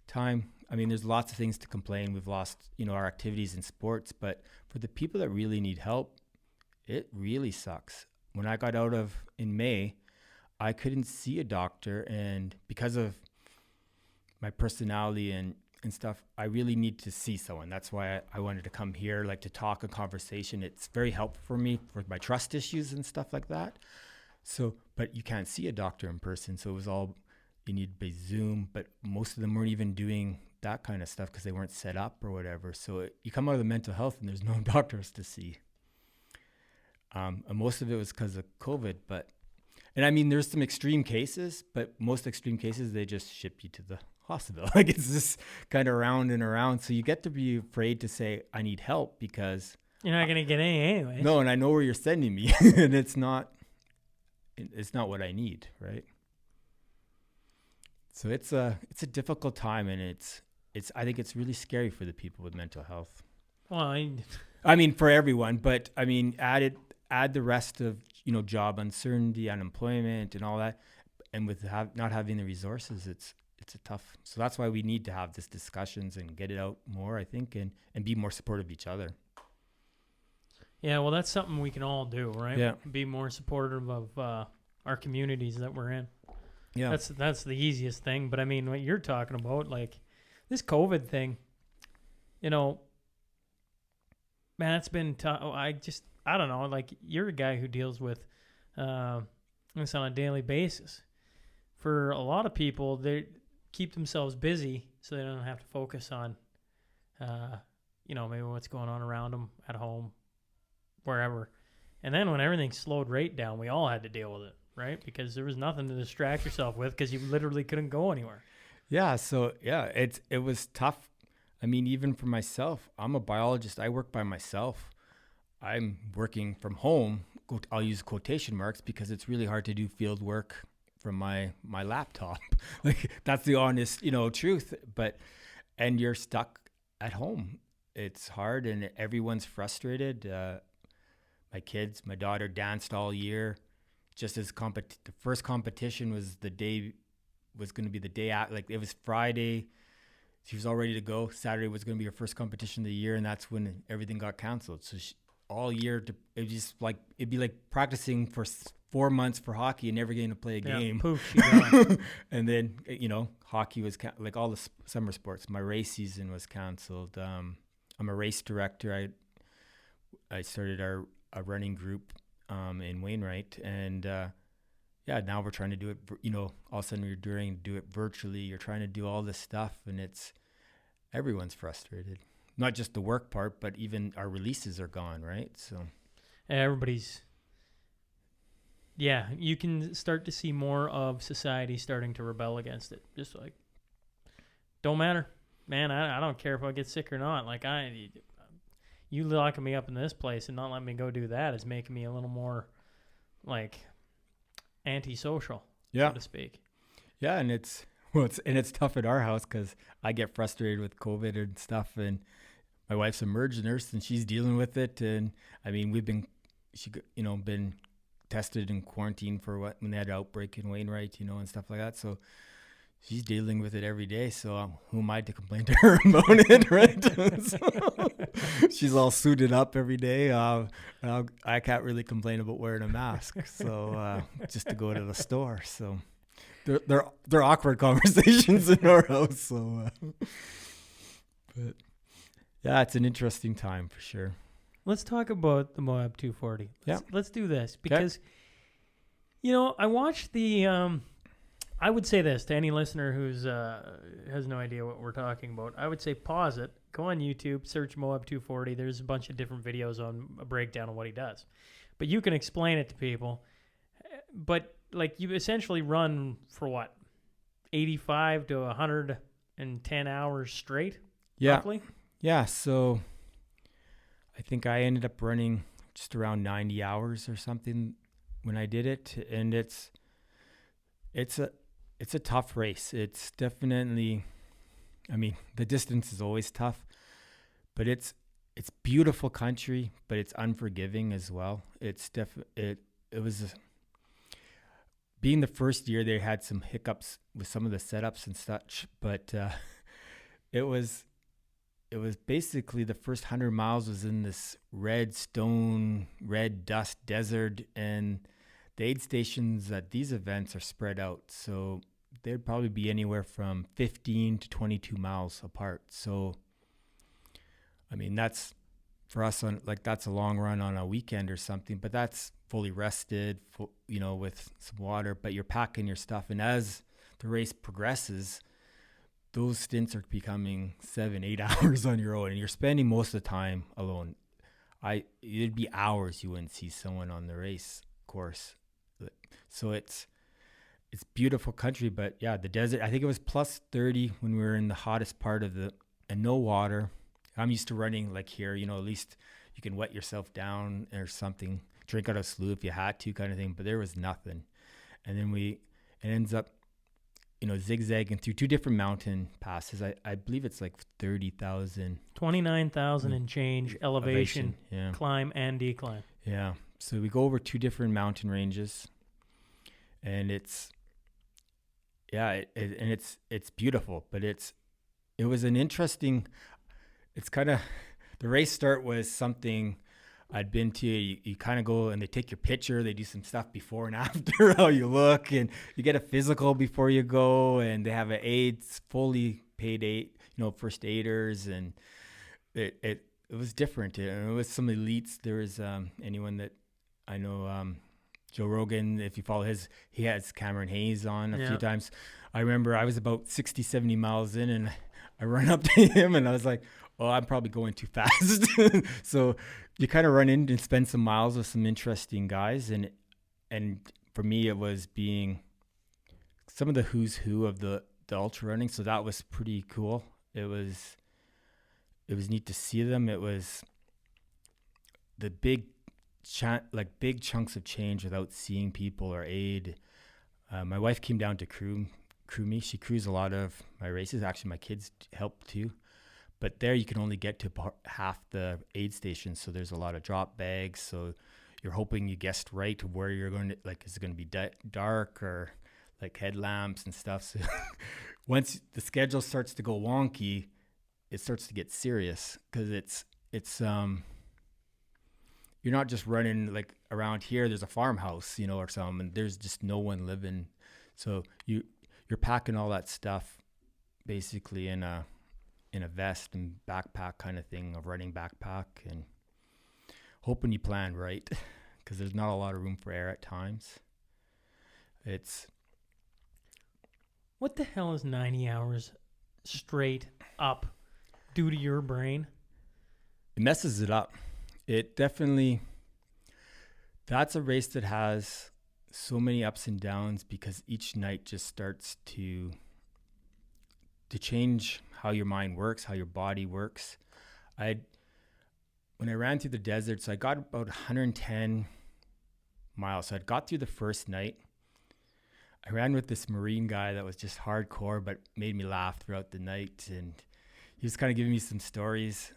time, I mean, there's lots of things to complain. We've lost, our activities in sports, but for the people that really need help, it really sucks. When I got out in May, I couldn't see a doctor, and because of my personality and stuff, I really need to see someone. That's why I wanted to come here, like to talk, a conversation. It's very helpful for me for my trust issues and stuff like that. So, but you can't see a doctor in person. So it was all, you need by Zoom, but most of them weren't even doing that kind of stuff because they weren't set up or whatever. So you come out of the mental health and there's no doctors to see. And most of it was because of COVID, and I mean, there's some extreme cases, but most extreme cases, they just ship you to the hospital. Like it's just kind of round and around. So you get to be afraid to say, I need help because you're not going to get any anyway. No, and I know where you're sending me and it's not what I need. Right. So it's a difficult time, and I think it's really scary for the people with mental health. Well, I mean, for everyone, but I mean, add the rest of, job uncertainty, unemployment and all that. And with not having the resources, it's a tough. So that's why we need to have these discussions and get it out more, I think, and be more supportive of each other. Yeah, well, that's something we can all do, right? Yeah. Be more supportive of our communities that we're in. Yeah. That's the easiest thing. But I mean, what you're talking about, like this COVID thing, man, it's been tough. I don't know, like you're a guy who deals with this on a daily basis. For a lot of people, they keep themselves busy so they don't have to focus on, maybe what's going on around them at home, wherever. And then when everything slowed right down, we all had to deal with it, right? Because there was nothing to distract yourself with because you literally couldn't go anywhere. Yeah. So yeah, it was tough. I mean, even for myself, I'm a biologist. I work by myself. I'm working from home. I'll use quotation marks because it's really hard to do field work from my laptop. Like that's the honest, truth. And you're stuck at home. It's hard, and everyone's frustrated. My daughter danced all year. Just as the first competition was going to be the day after. Like it was Friday. She was all ready to go. Saturday was going to be her first competition of the year, and that's when everything got canceled. So all year, it'd be like practicing for 4 months for hockey and never getting to play a game. Poof, she gone. And then, hockey was like all the summer sports. My race season was canceled. I'm a race director. I started a running group in Wainwright, and now we're trying to do it. All of a sudden you're do it virtually. You're trying to do all this stuff, and everyone's frustrated. Not just the work part, but even our releases are gone, right? So everybody's. Yeah, you can start to see more of society starting to rebel against it. Just like, don't matter, man. I don't care if I get sick or not. Like you locking me up in this place and not letting me go do that is making me a little more like antisocial, so to speak. Yeah, and it's tough at our house because I get frustrated with COVID and stuff, and my wife's a emergency nurse and she's dealing with it. And I mean, been tested and quarantined for when they had an outbreak in Wainwright, and stuff like that. So she's dealing with it every day. So who am I to complain to her about it, right? So, she's all suited up every day. I can't really complain about wearing a mask. So just to go to the store. So they're awkward conversations in our house. So, but yeah, it's an interesting time for sure. Let's talk about the Moab 240. Let's do this because, I watched the. I would say this to any listener who's has no idea what we're talking about. I would say pause it, go on YouTube, search Moab 240. There's a bunch of different videos on a breakdown of what he does, but you can explain it to people. But like you essentially run for what, 85 to 110 hours straight, roughly? Yeah, so I think I ended up running just around 90 hours or something when I did it, and it's a tough race. It's definitely, the distance is always tough, but it's beautiful country, but it's unforgiving as well. It was being the first year, they had some hiccups with some of the setups and such, but it was basically the first 100 miles was in this red stone, red dust desert, and the aid stations at these events are spread out. So they'd probably be anywhere from 15 to 22 miles apart. So, that's for us that's a long run on a weekend or something, but that's fully rested, with some water, but you're packing your stuff. And as the race progresses, those stints are becoming 7-8 hours on your own, and you're spending most of the time alone. It'd be hours you wouldn't see someone on the race course. So it's beautiful country, but yeah, the desert, I think it was plus 30 when we were in the hottest part of and no water. I'm used to running like here, at least you can wet yourself down or something, drink out of a slough if you had to kind of thing, but there was nothing. And then it ends up, zigzagging through two different mountain passes. I believe it's like 30,000. 29,000 and change elevation, yeah. Climb and decline. Yeah. So we go over two different mountain ranges, and it's beautiful, but it was an interesting, it's kind of, the race start was something I'd been to. You kind of go and they take your picture, they do some stuff before and after how you look, and you get a physical before you go, and they have fully paid aid, first aiders, and it was different. It was some elites. There was anyone that I know, Joe Rogan, if you follow he has Cameron Hayes on a few times. I remember I was about 60, 70 miles in, and I run up to him and I was like, oh, I'm probably going too fast. So you kind of run in and spend some miles with some interesting guys. And for me, it was being some of the who's who of the ultra running. So that was pretty cool. It was neat to see them. It was the big chunks of change without seeing people or aid. My wife came down to crew me. She crews a lot of my races. Actually, my kids help too. But there you can only get to half the aid stations. So there's a lot of drop bags. So you're hoping you guessed right where you're going to, is it going to be dark or like headlamps and stuff. So once the schedule starts to go wonky, it starts to get serious, because it's you're not just running like around here. There's a farmhouse, or something, and there's just no one living. So you're packing all that stuff basically in a vest and backpack kind of thing, a running backpack, and hoping you plan right, because there's not a lot of room for air at times. What the hell is 90 hours straight up do to your brain? It messes it up. It definitely, that's a race that has so many ups and downs, because each night just starts to change how your mind works, how your body works. When I ran through the desert, so I got about 110 miles. So I'd got through the first night. I ran with this Marine guy that was just hardcore, but made me laugh throughout the night. And he was kind of giving me some stories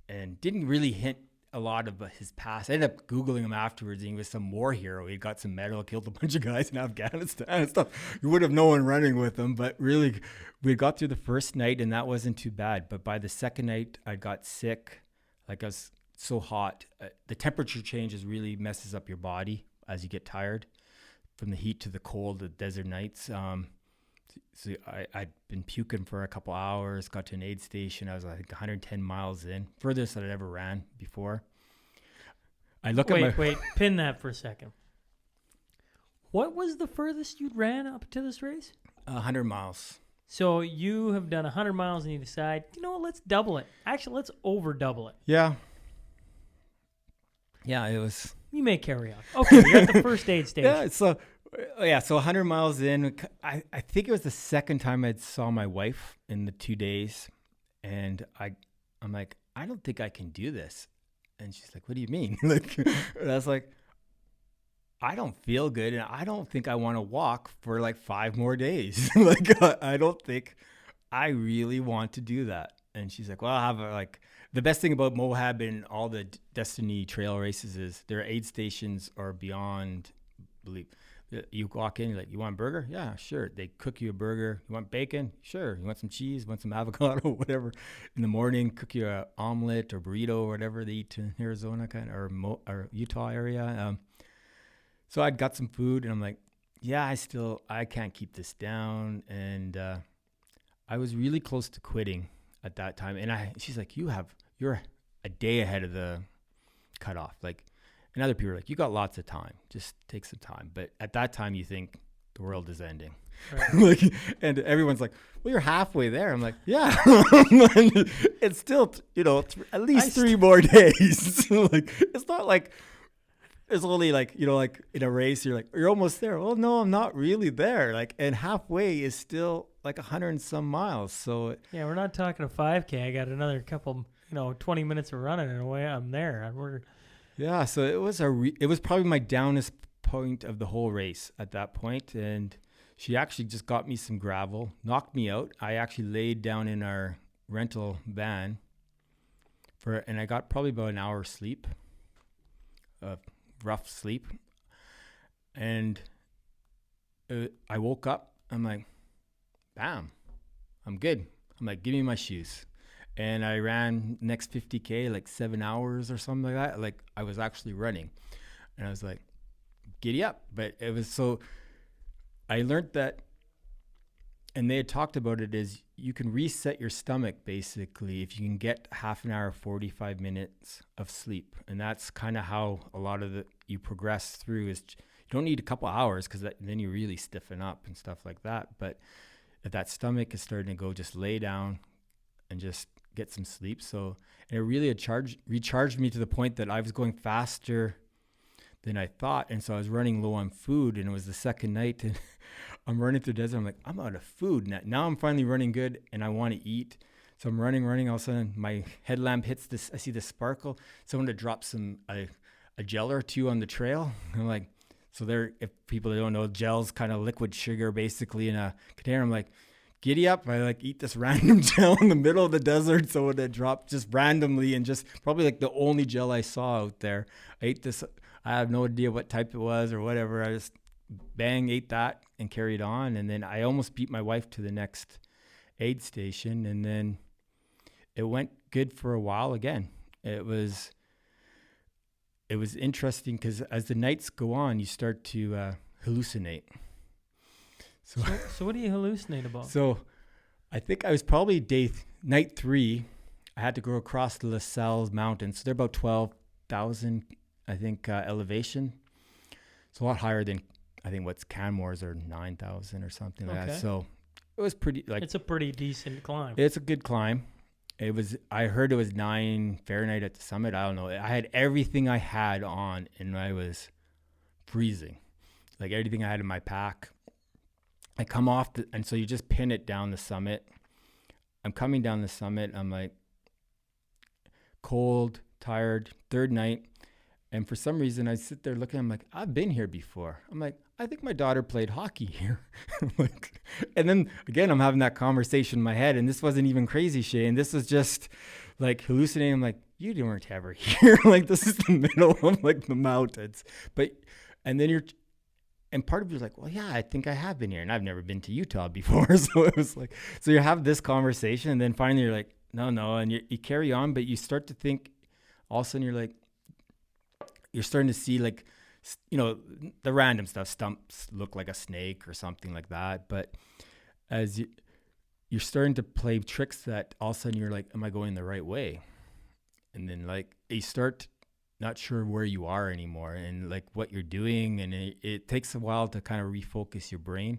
and didn't really hint a lot of his past. I ended up Googling him afterwards, and he was some war hero. He got some medal, killed a bunch of guys in Afghanistan and stuff. You would have no one running with him, but really, we got through the first night, and that wasn't too bad. But by the second night, I got sick. Like, I was so hot. The temperature changes really messes up your body as you get tired from the heat to the cold, the desert nights. So I'd been puking for a couple hours, got to an aid station. I was, I think, 110 miles in, furthest that I'd ever ran before. I look at my... Wait, pin that for a second. What was the furthest you'd ran up to this race? 100 miles. So you have done 100 miles and you decide, you know what, let's double it. Actually, let's over double it. Yeah. Yeah, it was... You may carry on. Okay, you're at the first aid station. So 100 miles in, I think it was the second time I saw my wife in the 2 days. And I'm like, I don't think I can do this. And she's like, what do you mean? Like, and I was like, I don't feel good. And I don't think I want to walk for like 5 more days. Like, I don't think I really want to do that. And she's like, well, I'll have the best thing about Moab and all the Destiny trail races is their aid stations are beyond belief. You walk in, you're like, you want a burger? Yeah, sure. They cook you a burger. You want bacon? Sure. You want some cheese? You want some avocado? Whatever. In the morning, cook you an omelet or burrito or whatever they eat in Arizona or Utah area. So I'd got some food and I'm like, yeah, I can't keep this down. And I was really close to quitting at that time. And she's like, you're a day ahead of the cutoff. Like, and other people are like, you got lots of time. Just take some time. But at that time, you think the world is ending. Right. And everyone's like, well, you're halfway there. I'm like, yeah. It's still, at least 3 more days. Like, it's not like it's only like, like in a race, you're almost there. Well, no, I'm not really there. Like, and halfway is still like 100 and some miles. So yeah, we're not talking a 5K. I got another couple, 20 minutes of running and away I'm there. Yeah, so it was probably my downest point of the whole race at that point, and she actually just got me some gravel, knocked me out. I actually laid down in our rental van and I got probably about an hour's sleep, rough sleep, and I woke up. I'm like, bam, I'm good. I'm like, give me my shoes. And I ran next 50K, like 7 hours or something like that. Like, I was actually running. And I was like, giddy up. But it was I learned that, and they had talked about it, is you can reset your stomach, basically, if you can get half an hour, 45 minutes of sleep. And that's kind of how a lot of you progress through is you don't need a couple hours because then you really stiffen up and stuff like that. But if that stomach is starting to go, just lay down and just get some sleep. So it really recharged me to the point that I was going faster than I thought. And so I was running low on food, and it was the second night, and I'm running through the desert. I'm like, I'm out of food. Now I'm finally running good and I want to eat. So I'm running. All of a sudden my headlamp hits this. I see the sparkle. Someone had dropped a gel or two on the trail. I'm like, so if people that don't know, gel's kind of liquid sugar basically in a container. I'm like, giddy up. I eat this random gel in the middle of the desert. So it dropped just randomly, and just probably the only gel I saw out there. I ate this. I have no idea what type it was or whatever. I just ate that and carried on. And then I almost beat my wife to the next aid station. And then it went good for a while again. It was interesting because as the nights go on, you start to hallucinate. So what do you hallucinate about? So I think I was probably night 3. I had to go across the La Salle Mountains. So they're about 12,000, I think, elevation. It's a lot higher than, I think, what's Canmore's or 9,000 or something like that. So it was pretty, it's a pretty decent climb. It's a good climb. I heard it was 9 Fahrenheit at the summit. I don't know. I had everything I had on, and I was freezing. Like everything I had in my pack. I come off, and so you just pin it down the summit. I'm coming down the summit. I'm like cold, tired, third night. And for some reason, I sit there looking, I'm like, I've been here before. I'm like, I think my daughter played hockey here. And then again, I'm having that conversation in my head, and this wasn't even crazy, Shane. This was just like hallucinating. I'm like, you weren't ever here. Like, this is the middle of like the mountains. And then and part of you's like, well, yeah, I think I have been here, and I've never been to Utah before. So it was like, so you have this conversation, and then finally you're like, no, and you carry on, but you start to think. All of a sudden you're like, you're starting to see like, the random stuff. Stumps look like a snake or something like that. But as you're starting to play tricks that all of a sudden you're like, am I going the right way? And then like you start not sure where you are anymore and like what you're doing. And it takes a while to kind of refocus your brain.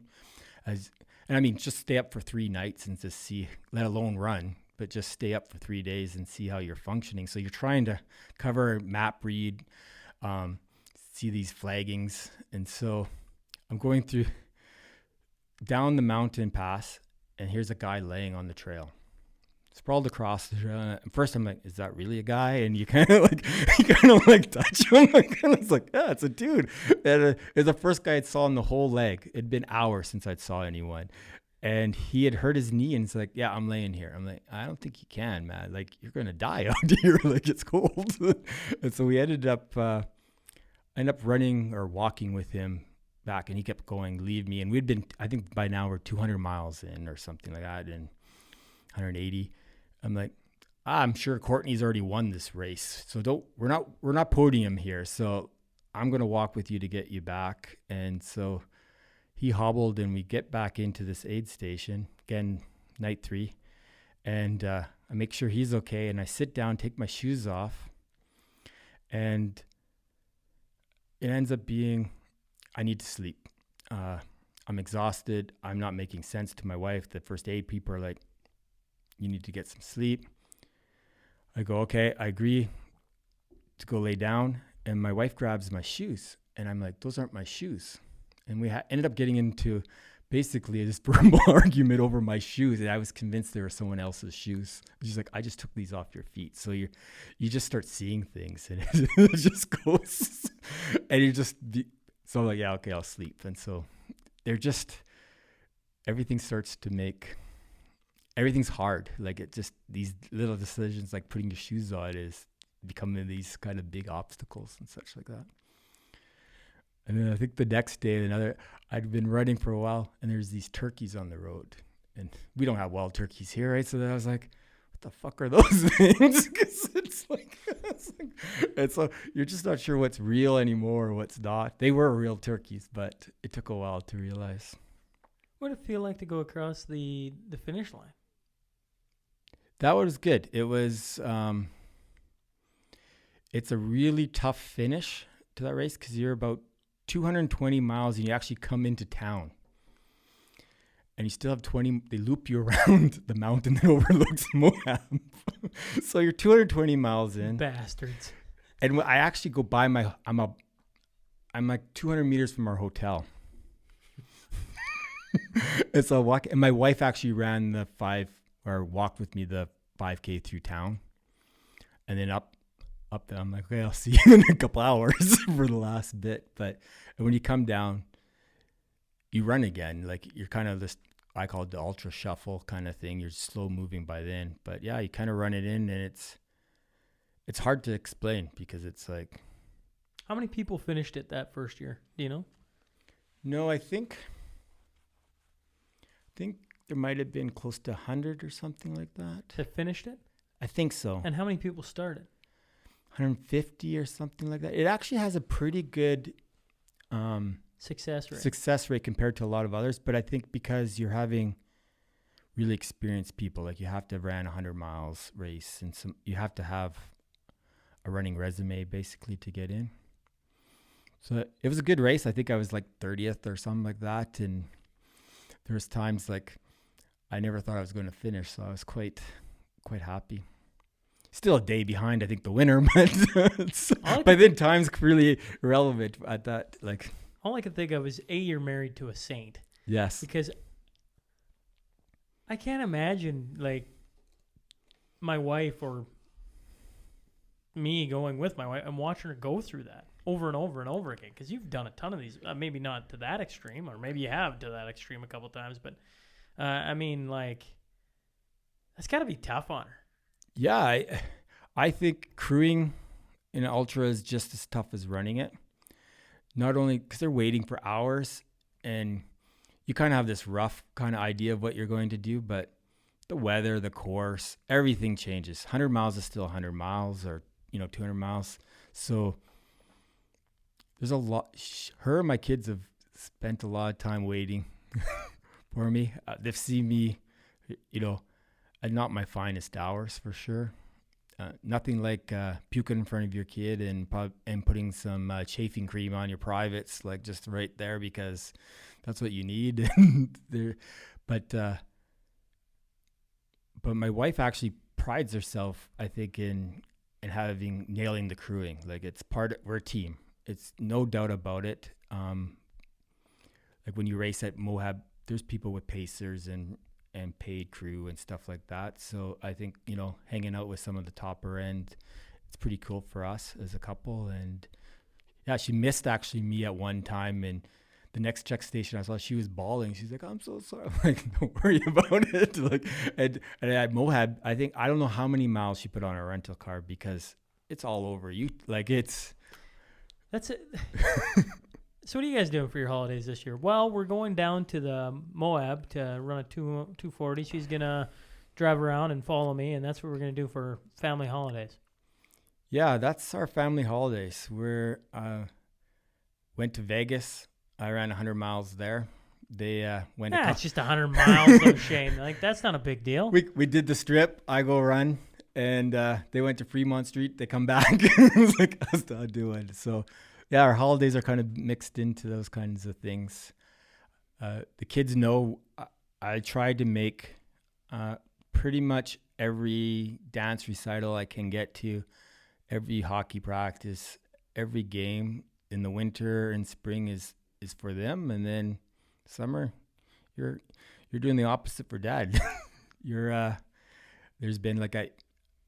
And I mean, just stay up for 3 nights and just see, let alone run, but just stay up for 3 days and see how you're functioning. So you're trying to cover, map read, see these flaggings. And so I'm going through down the mountain pass, and here's a guy laying on the trail, sprawled across the trail. And first I'm like, is that really a guy? And you kind of like touch him. It's like, yeah, it's a dude. And it's the first guy I saw in the whole leg. It'd been hours since I'd saw anyone. And he had hurt his knee, and it's like, yeah, I'm laying here. I'm like, I don't think you can, man. Like, you're going to die out here. Like, it's cold. And so we ended up running or walking with him back, and he kept going, leave me. And we'd been, I think by now we're 200 miles in or something like that, and 180. I'm like, I'm sure Courtney's already won this race. So we're not podium here. So I'm going to walk with you to get you back. And so he hobbled, and we get back into this aid station again, night 3. And I make sure he's okay. And I sit down, take my shoes off, and it ends up being, I need to sleep. I'm exhausted. I'm not making sense to my wife. The first aid people are like, you need to get some sleep. I go, okay, I agree to go lay down. And my wife grabs my shoes, and I'm like, those aren't my shoes. And we ended up getting into basically this verbal argument over my shoes. And I was convinced they were someone else's shoes. She's like, I just took these off your feet. So you just start seeing things, and it just goes, and so I'm like, yeah, okay, I'll sleep. And so everything starts to make, everything's hard. Like, it just, these little decisions like putting your shoes on is becoming these kind of big obstacles and such like that. And then I think the next day, I'd been running for a while, and there's these turkeys on the road, and we don't have wild turkeys here, right? So then I was like, what the fuck are those things? Because it's like, and so you're just not sure what's real anymore or what's not. They were real turkeys, but it took a while to realize. What did it feel like to go across the finish line? That was good. It was, it's a really tough finish to that race because you're about 220 miles and you actually come into town, and you still have 20, they loop you around the mountain that overlooks Moab. So you're 220 miles in. Bastards. And I actually go by I'm like 200 meters from our hotel. And so I walk, and my wife actually ran walked with me the 5K through town, and then up there. I'm like, okay, I'll see you in a couple hours for the last bit. But when you come down, you run again. Like, you're kind of this, I call it the ultra shuffle kind of thing. You're slow moving by then. But yeah, you kind of run it in, and it's hard to explain because it's like. How many people finished it that first year? Do you know? No, I think there might have been close to 100 or something like that. That finished it? I think so. And how many people started? 150 or something like that. It actually has a pretty good success rate compared to a lot of others. But I think because you're having really experienced people, like you have to have ran 100 miles race, and you have to have a running resume basically to get in. So it was a good race. I think I was like 30th or something like that. And there was times like I never thought I was going to finish. So I was quite happy. Still a day behind, I think, the winner, but by then time's really irrelevant at that. Like, all I could think of is you're married to a saint. Yes. Because I can't imagine like my wife or me going with my wife and watching her go through that over and over and over again. Because you've done a ton of these, maybe not to that extreme, or maybe you have to that extreme a couple times. But I mean, like, that's got to be tough on her. Yeah, I think crewing in an ultra is just as tough as running it. Not only because they're waiting for hours and you kind of have this rough kind of idea of what you're going to do, but the weather, the course, everything changes. 100 miles is still 100 miles or, 200 miles. So there's a lot. Her and my kids have spent a lot of time waiting for me. They've seen me, at not my finest hours for sure. Nothing like puking in front of your kid and putting some chafing cream on your privates, like just right there because that's what you need. But my wife actually prides herself, I think, in nailing the crewing. Like we're a team. It's no doubt about it. Like when you race at Moab, there's people with pacers and paid crew and stuff like that. So I think, hanging out with some of the topper end, it's pretty cool for us as a couple. And yeah, she missed actually me at one time. And the next check station I saw, she was bawling. She's like, I'm so sorry. I'm like, don't worry about it. Like, and at Moab, I don't know how many miles she put on her rental car because it's all over you. Like That's it. So what are you guys doing for your holidays this year? Well, we're going down to the Moab to run a 240. She's going to drive around and follow me, and that's what we're going to do for family holidays. Yeah, that's our family holidays. We're went to Vegas. I ran 100 miles there. They went. It's just 100 miles, though, Shane. Like, that's not a big deal. We did the strip. I go run, and they went to Fremont Street. They come back. It was like, us not doing. So, yeah, our holidays are kind of mixed into those kinds of things. The kids know I tried to make pretty much every dance recital I can get to, every hockey practice, every game in the winter and spring is for them, and then summer you're doing the opposite for dad. There's been like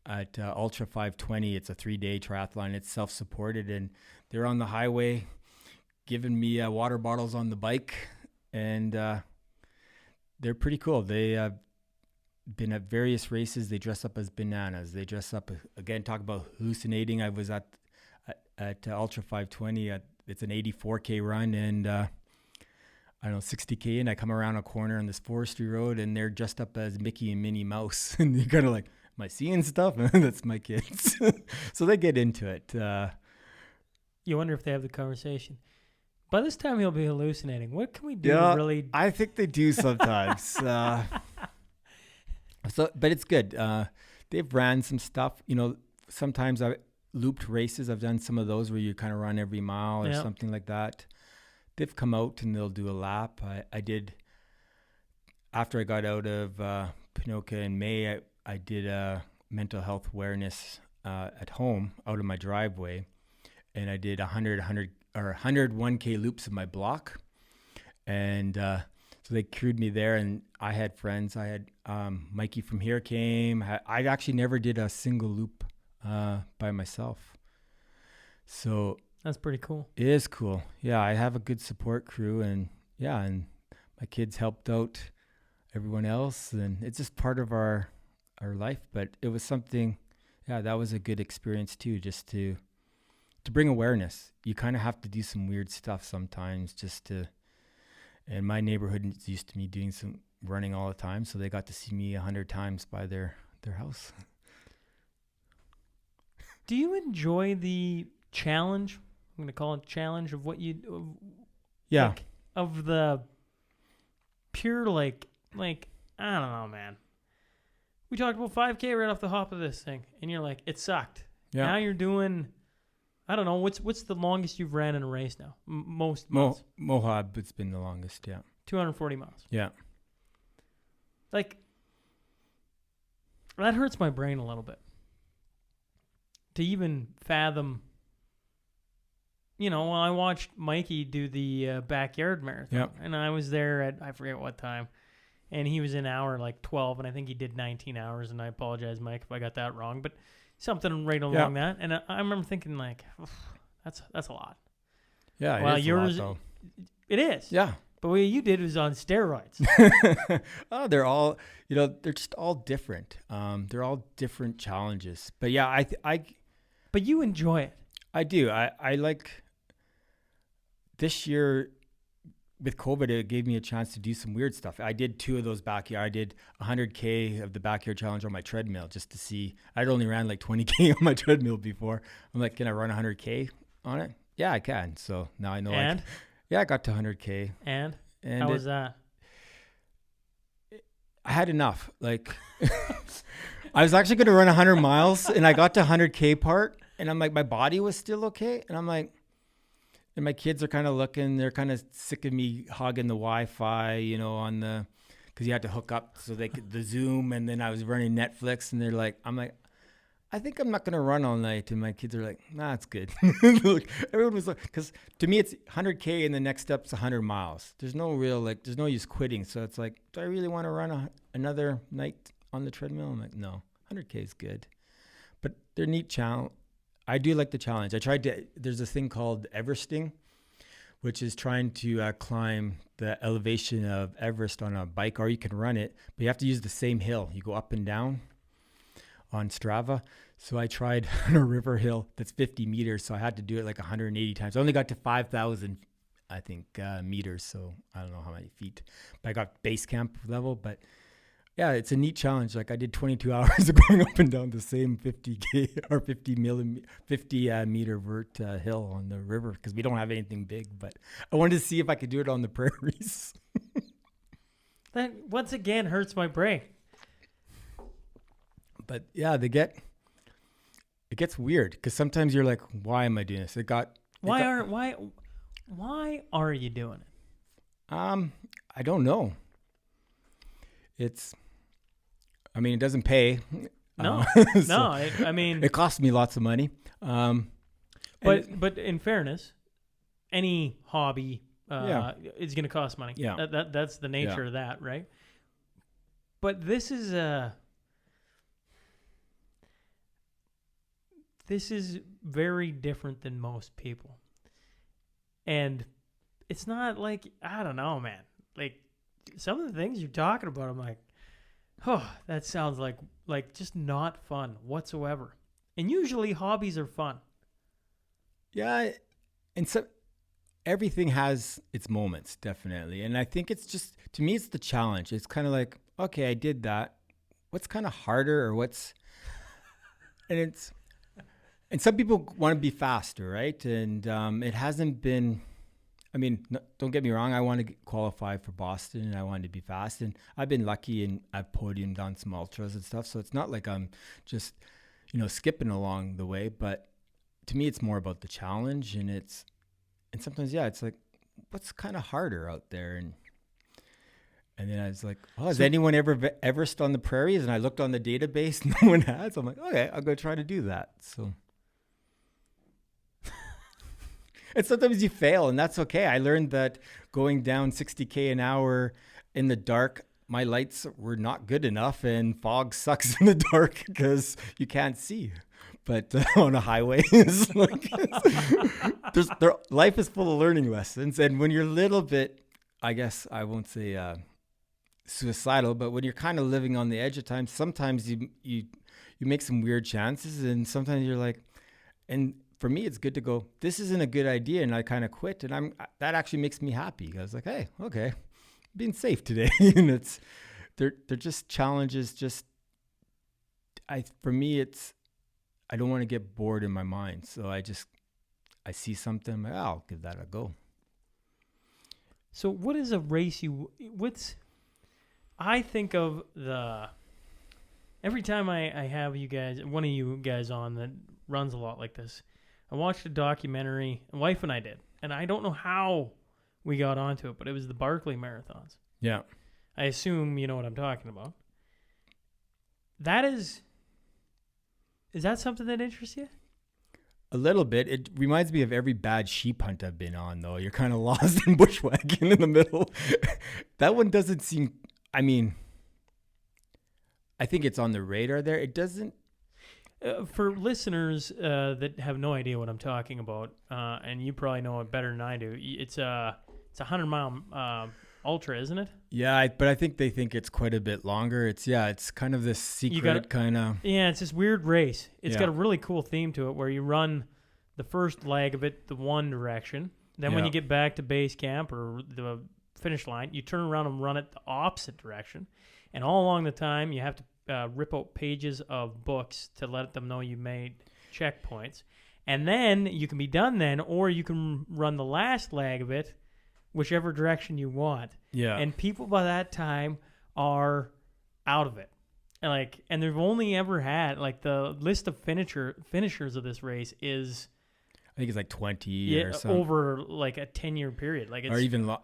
at Ultra 520, it's a 3-day triathlon. It's self-supported, and they're on the highway giving me water bottles on the bike, and they're pretty cool. They have been at various races. They dress up as bananas. They dress up, again, talk about hallucinating. I was at Ultra 520. It's an 84K run, and I don't know, 60K, and I come around a corner on this forestry road, and they're dressed up as Mickey and Minnie Mouse, and you're kind of like, am I seeing stuff? That's my kids. So they get into it. You wonder if they have the conversation. By this time, he'll be hallucinating. What can we do to really... I think they do sometimes. But it's good. They've ran some stuff. Sometimes I looped races. I've done some of those where you kind of run every mile or something like that. They've come out and they'll do a lap. I did, after I got out of Pinoca in May, I did a mental health awareness at home out of my driveway, and I did 101K loops of my block, and so they crewed me there, and I had friends. I had Mikey from here came. I actually never did a single loop by myself, so that's pretty cool. It is cool. Yeah, I have a good support crew, and and my kids helped out everyone else, and it's just part of our life. But it was something, that was a good experience too, just to bring awareness. You kind of have to do some weird stuff sometimes just to, and my neighborhood is used to me doing some running all the time, so they got to see me 100 times by their house. Do you enjoy the challenge? I'm going to call it challenge of what you... of the pure, like, I don't know, man. We talked about 5K right off the hop of this thing, and you're like, it sucked. Yeah. Now you're doing, I don't know, what's the longest you've ran in a race now? Most months? Moab, it's been the longest, 240 miles. Yeah. Like, that hurts my brain a little bit. To even fathom, I watched Mikey do the backyard marathon, and I was there at, I forget what time, and he was in hour like 12, and I think he did 19 hours, and I apologize, Mike, if I got that wrong, but something right along that, and I remember thinking like, that's a lot. Yeah, well, it is yours, a lot, though. It is. Yeah. But what you did was on steroids. Oh, they're all, they're just all different. They're all different challenges. But yeah, But you enjoy it. I do. I like this year with COVID, it gave me a chance to do some weird stuff. I did 2 of those backyard. I did 100K of the backyard challenge on my treadmill just to see. I'd only ran like 20K on my treadmill before. I'm like, can I run 100K on it? Yeah, I can. So now I know. And? Yeah, I got to 100K. And how was that? I had enough. Like, I was actually going to run 100 miles, and I got to 100K part, and I'm like, my body was still okay. And I'm like, and my kids are kind of looking, they're kind of sick of me hogging the Wi-Fi, because you had to hook up so they could, the Zoom, and then I was running Netflix, and they're like, I'm like, I think I'm not going to run all night. And my kids are like, nah, it's good. Look, everyone was like, because to me, it's 100K and the next step's 100 miles. There's no real, there's no use quitting. So it's like, do I really want to run another night on the treadmill? I'm like, no, 100K is good. But they're neat challenge. I do like the challenge. There's this thing called Everesting, which is trying to climb the elevation of Everest on a bike, or you can run it, but you have to use the same hill. You go up and down on Strava. So I tried on a river hill that's 50 meters. So I had to do it like 180 times. I only got to 5,000, I think, meters. So I don't know how many feet, but I got base camp level. But yeah, it's a neat challenge. Like I did 22 hours of going up and down the same 50K or 50 meter vert hill on the river because we don't have anything big. But I wanted to see if I could do it on the prairies. That once again hurts my brain. But yeah, it gets weird because sometimes you're like, why am I doing this? Why are you doing it? I don't know. It doesn't pay. No, so it costs me lots of money. But in fairness, any hobby is going to cost money. Yeah. That's the nature of that, right? But this is very different than most people. And it's not like, I don't know, man. Like some of the things you're talking about, I'm like, oh, that sounds like just not fun whatsoever. And usually hobbies are fun. Yeah. And so everything has its moments, definitely. And I think it's just, to me, it's the challenge. It's kind of like, okay, I did that. What's kind of harder and some people want to be faster, right? And it hasn't been, don't get me wrong. I want to qualify for Boston and I wanted to be fast. And I've been lucky and I've podiumed on some ultras and stuff. So it's not like I'm just, skipping along the way. But to me, it's more about the challenge. And sometimes, it's like, what's kind of harder out there? And then I was like, has anyone ever Everest on the prairies? And I looked on the database, no one has. So I'm like, okay, I'll go try to do that. So. And sometimes you fail, and that's okay. I learned that going down 60K an hour in the dark, my lights were not good enough, and fog sucks in the dark because you can't see. But on a highway, life is full of learning lessons. And when you're a little bit, I guess I won't say suicidal, but when you're kind of living on the edge of time, sometimes you make some weird chances, and sometimes you're like, and for me, it's good to go, this isn't a good idea, and I kind of quit, and that actually makes me happy. I was like, hey, okay, being safe today. And they're just challenges. For me, I don't want to get bored in my mind, so I see something, I'm like, I'll give that a go. So what is a race I think of every time I have one of you guys on that runs a lot like this, I watched a documentary, my wife and I did, and I don't know how we got onto it, but it was the Barkley Marathons. Yeah. I assume you know what I'm talking about. Is that something that interests you? A little bit. It reminds me of every bad sheep hunt I've been on, though. You're kind of lost in bushwhacking in the middle. That one doesn't seem, I think it's on the radar there. It doesn't. For listeners that have no idea what I'm talking about, and you probably know it better than I do, it's It's a 100-mile ultra, isn't it? Yeah, but I think they think it's quite a bit longer. It's kind of this secret kind of. Yeah, it's this weird race. It's Yeah. got a really cool theme to it where you run the first leg of it the one direction. Then when Yeah. you get back to base camp or the finish line, you turn around and run it the opposite direction. And all along the time, you have to rip out pages of books to let them know you made checkpoints. And then you can be done then, or you can run the last leg of it whichever direction you want. Yeah. And people by that time are out of it. And they've only ever had, like, the list of finishers of this race is, I think it's like 20 or something. over like a 10-year period. Like, it's, Or even, or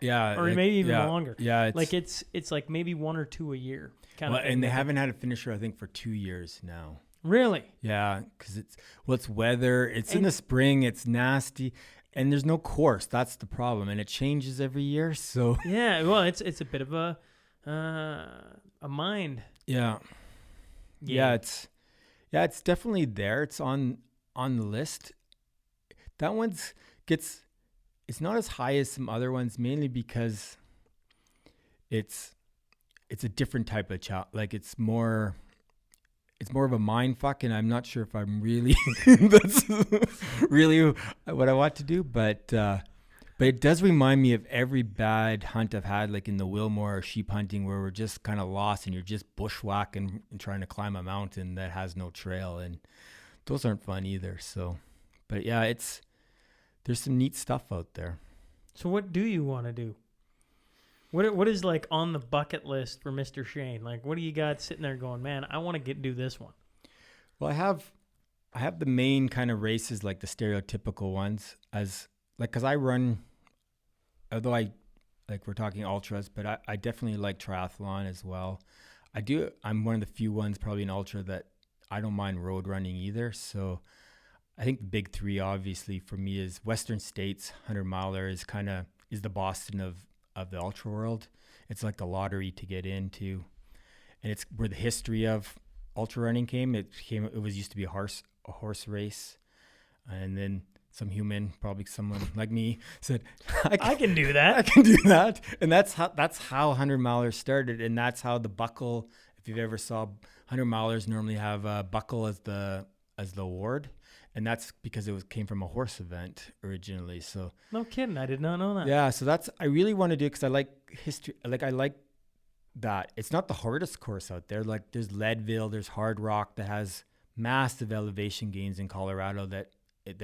maybe even longer. Yeah. It's like maybe 1 or 2 a year. Well, and they haven't had a finisher, I think, for 2 years now. Really? Yeah, because it's weather. It's in the spring. It's nasty. And there's no course. That's the problem. And it changes every year. So Yeah, well, it's a bit of a mind. yeah. game. Yeah, it's definitely there. It's on the list. That it's not as high as some other ones, mainly because it's a different type of like it's more of a mind fuck, and I'm not sure if I'm really that's really what I want to do, but it does remind me of every bad hunt I've had, like in the Wilmore sheep hunting, where we're just kind of lost and you're just bushwhacking and trying to climb a mountain that has no trail, and those aren't fun either. So, but yeah, there's some neat stuff out there. So what do you want to do? What is like on the bucket list for Mr. Shane? Like, what do you got sitting there going, man, I want to do this one? Well, I have the main kind of races, like the stereotypical ones, because I run, although we're talking ultras, but I definitely like triathlon as well. I'm one of the few ones probably in ultra that I don't mind road running either. So I think the big three, obviously, for me is Western States 100-miler is the Boston of the ultra world. It's like the lottery to get into, and it's where the history of ultra running came. It used to be a horse race, and then some human, probably someone like me, said, I can do that. I can do that. And that's how 100-milers started, and that's how the buckle, if you've ever saw 100-milers normally have a buckle as the award. And that's because it came from a horse event originally. So No kidding. I did not know that. yeah, so I really want to do it because I like history. Like, I like that. It's not the hardest course out there. Like, there's Leadville, there's Hard Rock that has massive elevation gains in Colorado that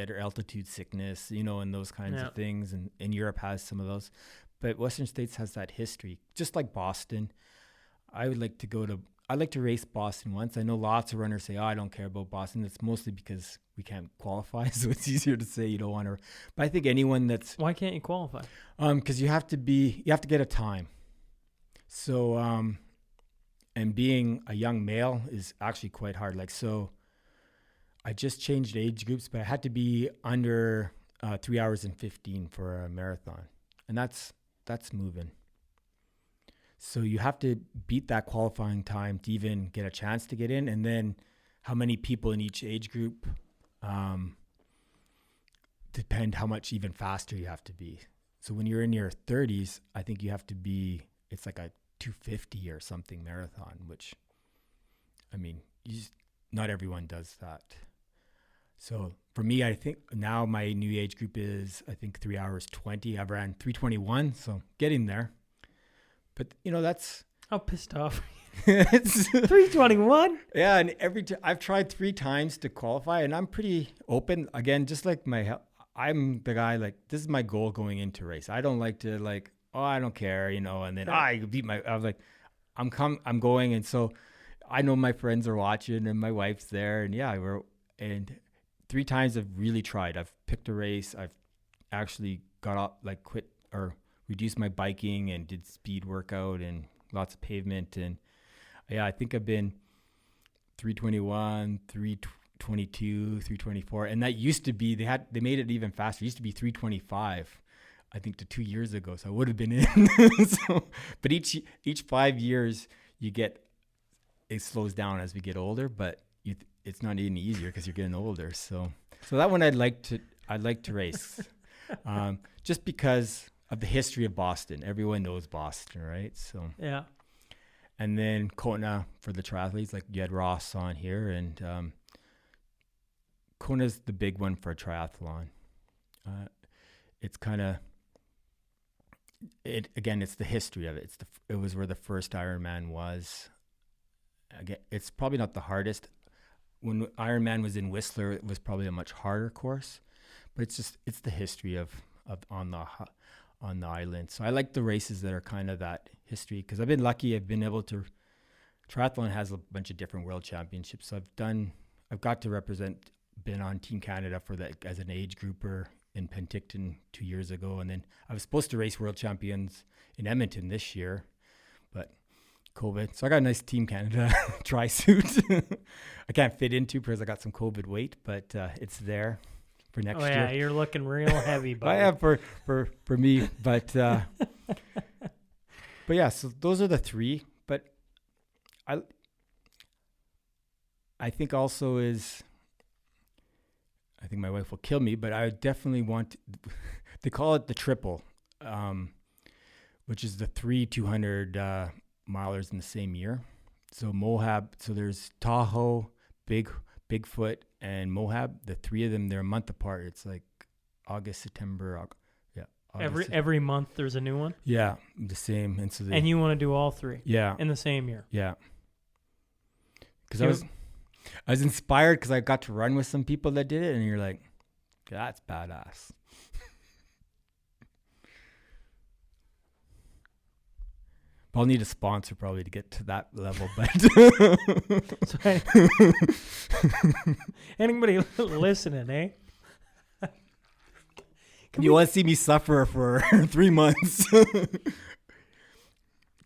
are altitude sickness, and those kinds of things. And Europe has some of those. But Western States has that history, just like Boston. I'd like to race Boston once. I know lots of runners say, I don't care about Boston. It's mostly because we can't qualify, so it's easier to say you don't want to. But I think anyone that's... Why can't you qualify? Because you have to get a time. So, and being a young male is actually quite hard. Like, so I just changed age groups, but I had to be under 3 hours and 15 for a marathon. And that's moving. So you have to beat that qualifying time to even get a chance to get in. And then how many people in each age group depend how much even faster you have to be. So when you're in your 30s, I think you have to be, it's like a 250 or something marathon, which, I mean, not everyone does that. So for me, I think now my new age group is, I think 3 hours 20. I've ran 3:21, so getting there. But that's... How pissed off. It's 3:21? Yeah, and I've tried 3 times to qualify, and I'm pretty open. Again, just like I'm the guy, like, this is my goal going into race. I don't like to, like, I don't care, and then I was like, I'm going. And so I know my friends are watching and my wife's there, and yeah, and 3 times I've really tried. I've picked a race. I've actually got off, like, quit or reduced my biking and did speed workout and lots of pavement. And yeah, I think I've been 3:21, 3:22, 3:24. And that used to be, they made it even faster. It used to be 3:25, I think, to 2 years ago. So I would have been in. But each 5 years it slows down as we get older, but it's not any easier because you're getting older. So that one I'd like to race. Just because of the history of Boston. Everyone knows Boston, right? So Yeah. and then Kona for the triathletes, like you had Ross on here, and Kona's the big one for a triathlon. It's kind of it's the history of it. It was where the first Ironman was. Again, it's probably not the hardest. When Ironman was in Whistler, it was probably a much harder course, but it's the history of on the island. So I like the races that are kind of that history, because I've been lucky. I've been able to. Triathlon has a bunch of different world championships. So I've got to represent. Been on Team Canada for that as an age grouper in Penticton 2 years ago, and then I was supposed to race world champions in Edmonton this year, but COVID. So I got a nice Team Canada tri suit. I can't fit into because I got some COVID weight, but it's there for next year. Yeah, you're looking real heavy, buddy. I have for me, but yeah. So those are the three. But I think also is. I think my wife will kill me, but I definitely want. They call it the triple, which is the 3 200 milers in the same year. So Moab. So there's Tahoe, Bigfoot, and Moab. The three of them, they're a month apart. It's like August, September. Every month there's a new one. Yeah, the same. And so and you want to do all three? Yeah, in the same year. Yeah. Because I was inspired because I got to run with some people that did it, and you're like, that's badass. But I'll need a sponsor probably to get to that level. But anybody listening, eh? You want to see me suffer for 3 months? Can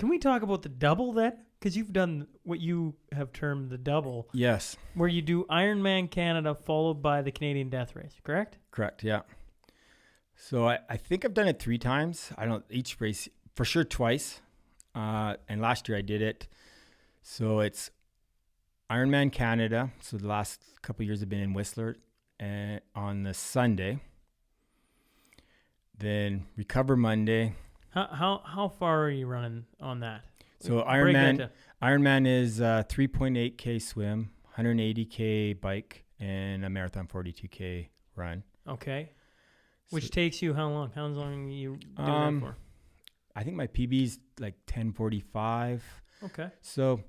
we talk about the double then? Because you've done what you have termed the double. Yes. Where you do Ironman Canada followed by the Canadian Death Race, correct? Correct, yeah. So I think I've done it 3 times. I don't, each race, for sure twice. And last year I did it. So it's Ironman Canada. So the last couple of years I've been in Whistler on the Sunday. Then Recover Monday. How far are you running on that? So Ironman is 3.8K swim, 180K bike, and a marathon 42K run. Okay. Which takes you how long? How long are you doing that for? I think my PB is like 10:45. Okay. So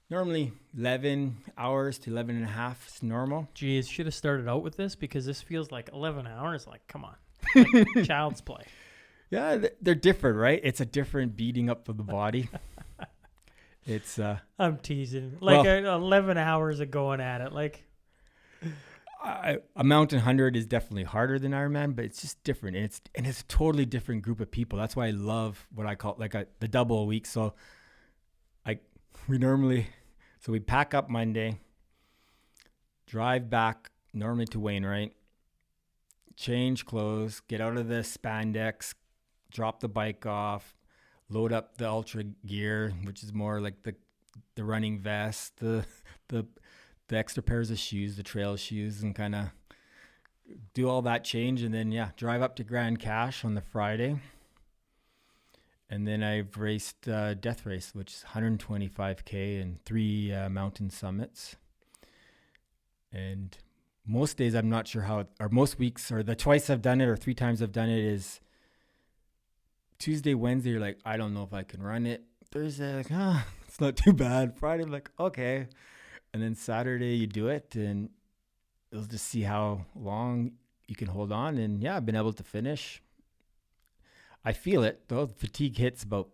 normally 11 hours to 11 and a half is normal. Geez, should have started out with this because this feels like 11 hours. Like, come on. Like child's play. Yeah, they're different, right? It's a different beating up of the body. It's I'm teasing. Like 11 hours of going at it. Like a mountain 100 is definitely harder than Ironman, but it's just different, and it's a totally different group of people. That's why I love what I call like the double a week. So we pack up Monday, drive back normally to Wainwright, change clothes, get out of the spandex, drop the bike off, load up the ultra gear, which is more like the running vest, the extra pairs of shoes, the trail shoes, and kind of do all that change. And then, drive up to Grand Cache on the Friday. And then I've raced Death Race, which is 125K and 3 mountain summits. And most days I'm not sure or most weeks, or the twice I've done it or 3 times I've done it is Tuesday, Wednesday, you're like, I don't know if I can run it. Thursday, like, it's not too bad. Friday, I'm like, okay. And then Saturday you do it, and you'll just see how long you can hold on. And I've been able to finish. I feel it though. Fatigue hits about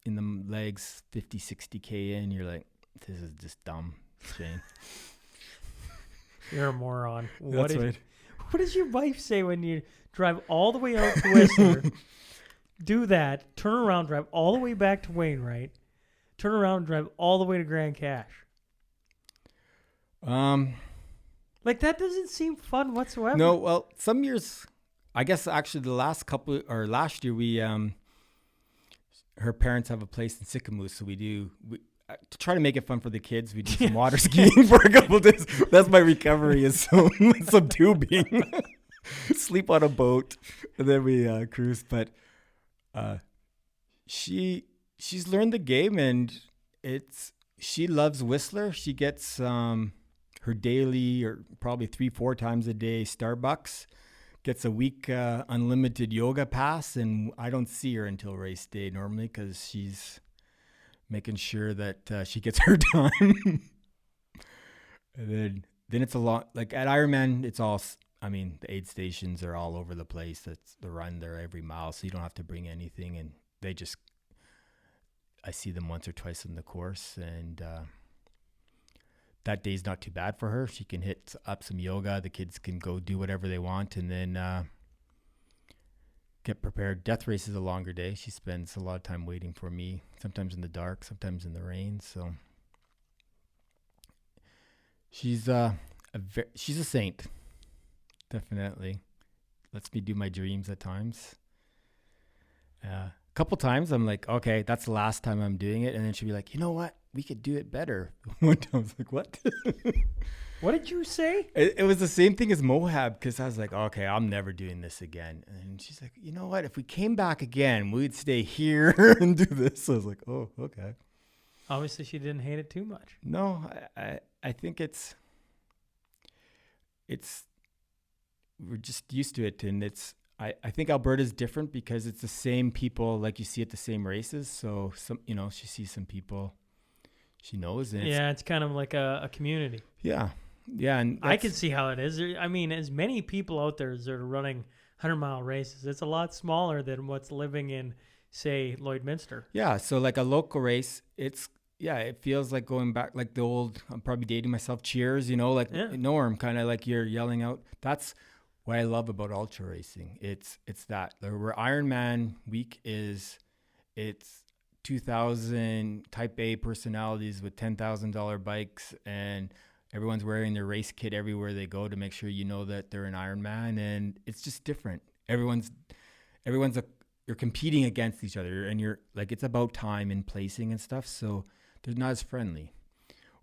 in the legs 50, 60K in. You're like, this is just dumb, Shane. You're a moron. That's right. What does your wife say when you drive all the way out to Whistler, do that, turn around, drive all the way back to Wainwright, turn around, drive all the way to Grand Cache? Like, that doesn't seem fun whatsoever. No, well, some years, I guess actually last year we, her parents have a place in Sycamore, so to try to make it fun for the kids, we do some water skiing for a couple of days. That's my recovery, is some tubing, sleep on a boat, and then we cruise. But she's learned the game, and she loves Whistler. She gets her daily, or probably 3-4 times a day, Starbucks. Gets a week unlimited yoga pass, and I don't see her until race day normally because she's making sure that she gets her time. And then it's a lot, like at Ironman, it's all, I mean, the aid stations are all over the place. That's the run there every mile, so you don't have to bring anything, and I see them once or twice in the course, and that day's not too bad for her. She can hit up some yoga. The kids can go do whatever they want, and then get prepared. Death race is a longer day. She spends a lot of time waiting for me, sometimes in the dark, sometimes in the rain. So she's a saint, definitely. Lets me do my dreams at times. A couple times I'm like, okay, that's the last time I'm doing it, and then she'll be like, you know what? We could do it better. One time I was like, what? What did you say? It was the same thing as Moab, because I was like, okay, I'm never doing this again. And she's like, you know what? If we came back again, we'd stay here and do this. So I was like, oh, okay. Obviously, she didn't hate it too much. No, I think we're just used to it. And I think Alberta's different because it's the same people like you see at the same races. So she sees some people she knows. And it's kind of like a community. Yeah. Yeah. And I can see how it is. I mean, as many people out there as are running 100-mile races, it's a lot smaller than what's living in, say, Lloydminster. Yeah. So like a local race, it feels like going back, like the old, I'm probably dating myself, cheers, Norm, kind of like you're yelling out. That's what I love about ultra racing. It's that where Ironman week is, it's 2,000 type A personalities with $10,000 bikes, and everyone's wearing their race kit everywhere they go to make sure you know that they're an Ironman, and it's just different. You're competing against each other, and you're like, it's about time and placing and stuff, so they're not as friendly.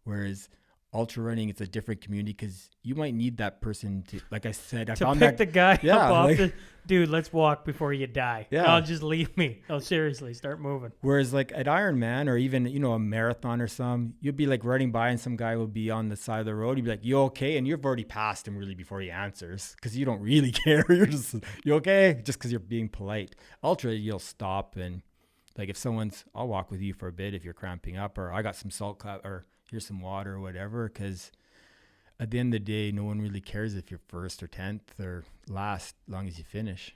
Whereas ultra running, it's a different community because you might need that person to, like I said, the guy up off dude, let's walk before you die. Yeah. Oh, just leave me. Oh, seriously, start moving. Whereas like at Ironman or even, a marathon or some, you'd be like running by and some guy will be on the side of the road. You'd be like, you okay? And you've already passed him really before he answers because you don't really care. You're just, you okay? Just because you're being polite. Ultra, you'll stop and like if I'll walk with you for a bit if you're cramping up, or I got some salt or here's some water or whatever, because at the end of the day, no one really cares if you're first or 10th or last, as long as you finish,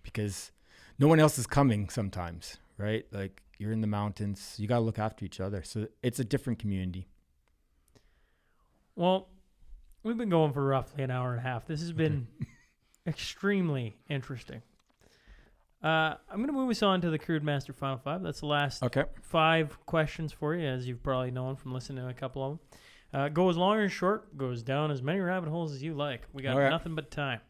because no one else is coming sometimes, right? Like you're in the mountains, you got to look after each other. So it's a different community. Well, we've been going for roughly an hour and a half. This has been extremely interesting. I'm going to move us on to the Crude Master Final Five. That's the last 5 questions for you, as you've probably known from listening to a couple of them. Go as long or as short, goes down as many rabbit holes as you like. We got nothing but time.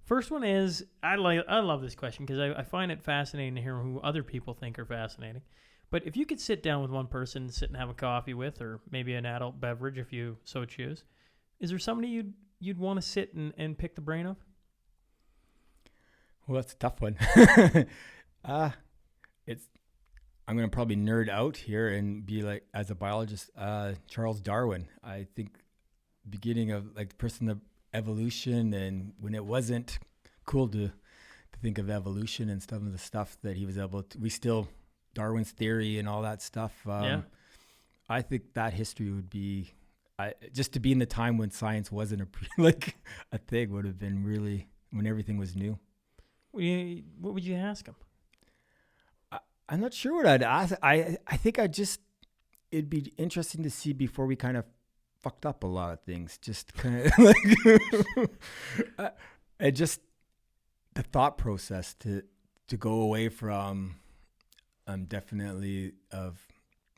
First one is, I love this question because I find it fascinating to hear who other people think are fascinating. But if you could sit down with one person, sit and have a coffee with, or maybe an adult beverage if you so choose, is there somebody you'd want to sit and pick the brain of? Well, that's a tough one. I'm going to probably nerd out here and be like, as a biologist, Charles Darwin. I think beginning of like the person of evolution, and when it wasn't cool to think of evolution and some of the stuff that he was able to, Darwin's theory and all that stuff. I think that history would be, just to be in the time when science wasn't a thing would have been really, when everything was new. What would you ask him? I'm not sure what I'd ask. I think it'd be interesting to see before we kind of fucked up a lot of things. Just kind of like, just the thought process to go away from, definitely of,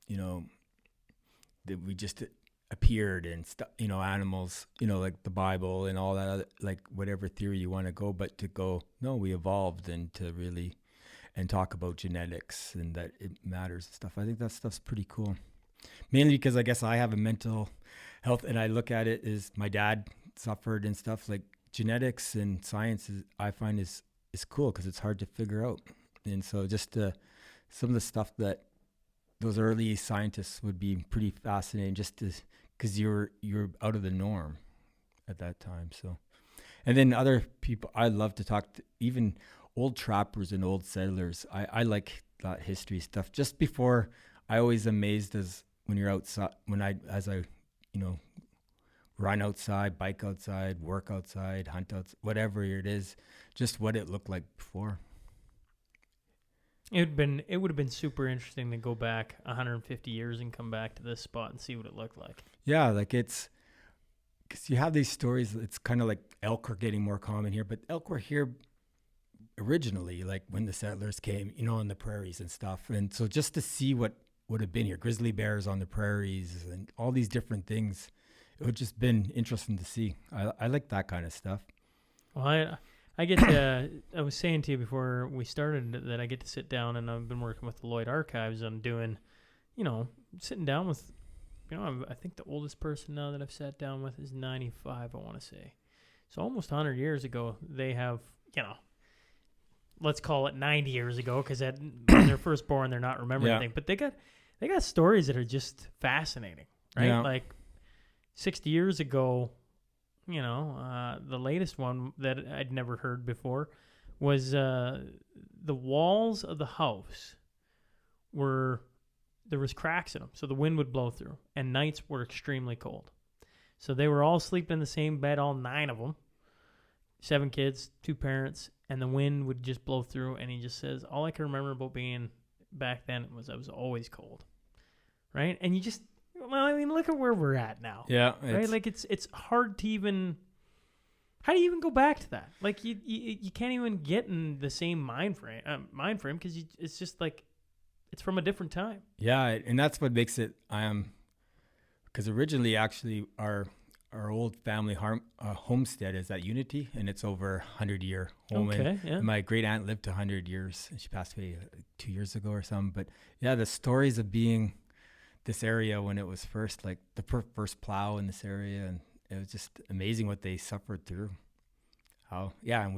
that we just appeared and animals, like the Bible and all that other, like whatever theory you want to go, but to go, no, we evolved, and to really, and talk about genetics and that it matters and stuff. I think that stuff's pretty cool. Mainly because I guess I have a mental health, and I look at it as my dad suffered and stuff. Like genetics and science I find is cool because it's hard to figure out. And so just some of the stuff that those early scientists would be pretty fascinating, just because you're out of the norm at that time. So, and then other people, I love to talk to, even old trappers and old settlers. I like that history stuff. Just before, I always amazed as when you're outside, as I run outside, bike outside, work outside, hunt outside, whatever it is, just what it looked like before. It would have been super interesting to go back 150 years and come back to this spot and see what it looked like. Yeah, like it's because you have these stories. It's kind of like elk are getting more common here, but elk were here originally, like when the settlers came, on the prairies and stuff. And so just to see what would have been here, grizzly bears on the prairies and all these different things, it would just been interesting to see. I like that kind of stuff. Well, I get to, I was saying to you before we started that I get to sit down, and I've been working with the Lloyd Archives on doing, sitting down with, I think the oldest person now that I've sat down with is 95, I want to say. So almost 100 years ago, they have, let's call it 90 years ago, because when they're first born, they're not remembering anything. But they got stories that are just fascinating, right? Yeah. Like 60 years ago, the latest one that I'd never heard before was the walls of the house there was cracks in them, so the wind would blow through, and nights were extremely cold. So they were all sleeping in the same bed, all 9 of them, 7 kids, 2 parents, and the wind would just blow through. And he just says, all I can remember about being back then was I was always cold, right? And you just, look at where we're at now. Yeah. Right? Like it's hard to even, how do you even go back to that? Like you can't even get in the same mind frame because it's just like, it's from a different time. Yeah. And that's what makes it, because originally actually our old family homestead is at Unity, and it's over 100-year home. Okay, yeah. And my great aunt lived 100 years, and she passed away 2 years ago or something. But yeah, the stories of being this area when it was first, like the first plow in this area, and it was just amazing what they suffered through. And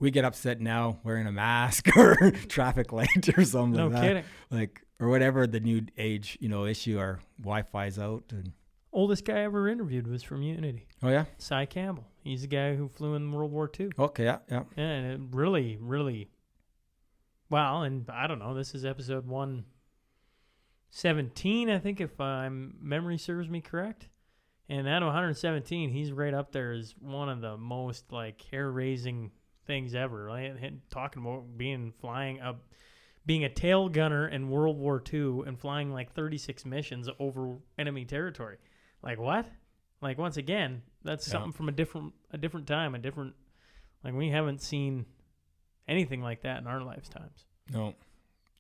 we get upset now wearing a mask or traffic light or something No like that. kidding. Like, or whatever the new age, issue, our Wi-Fi's out. And Oldest guy I ever interviewed was from Unity. oh yeah, Cy Campbell. He's the guy who flew in World War II. okay, yeah. Yeah, and it really, really, well, and I don't know, this is episode 117, I think, if memory serves me correct. And out of 117, he's right up there as one of the most, like, hair-raising things ever. Right? Talking about being a tail gunner in World War II and flying, like, 36 missions over enemy territory. Like, what? Like, once again, that's something from a different time, like, we haven't seen anything like that in our lifetimes. No.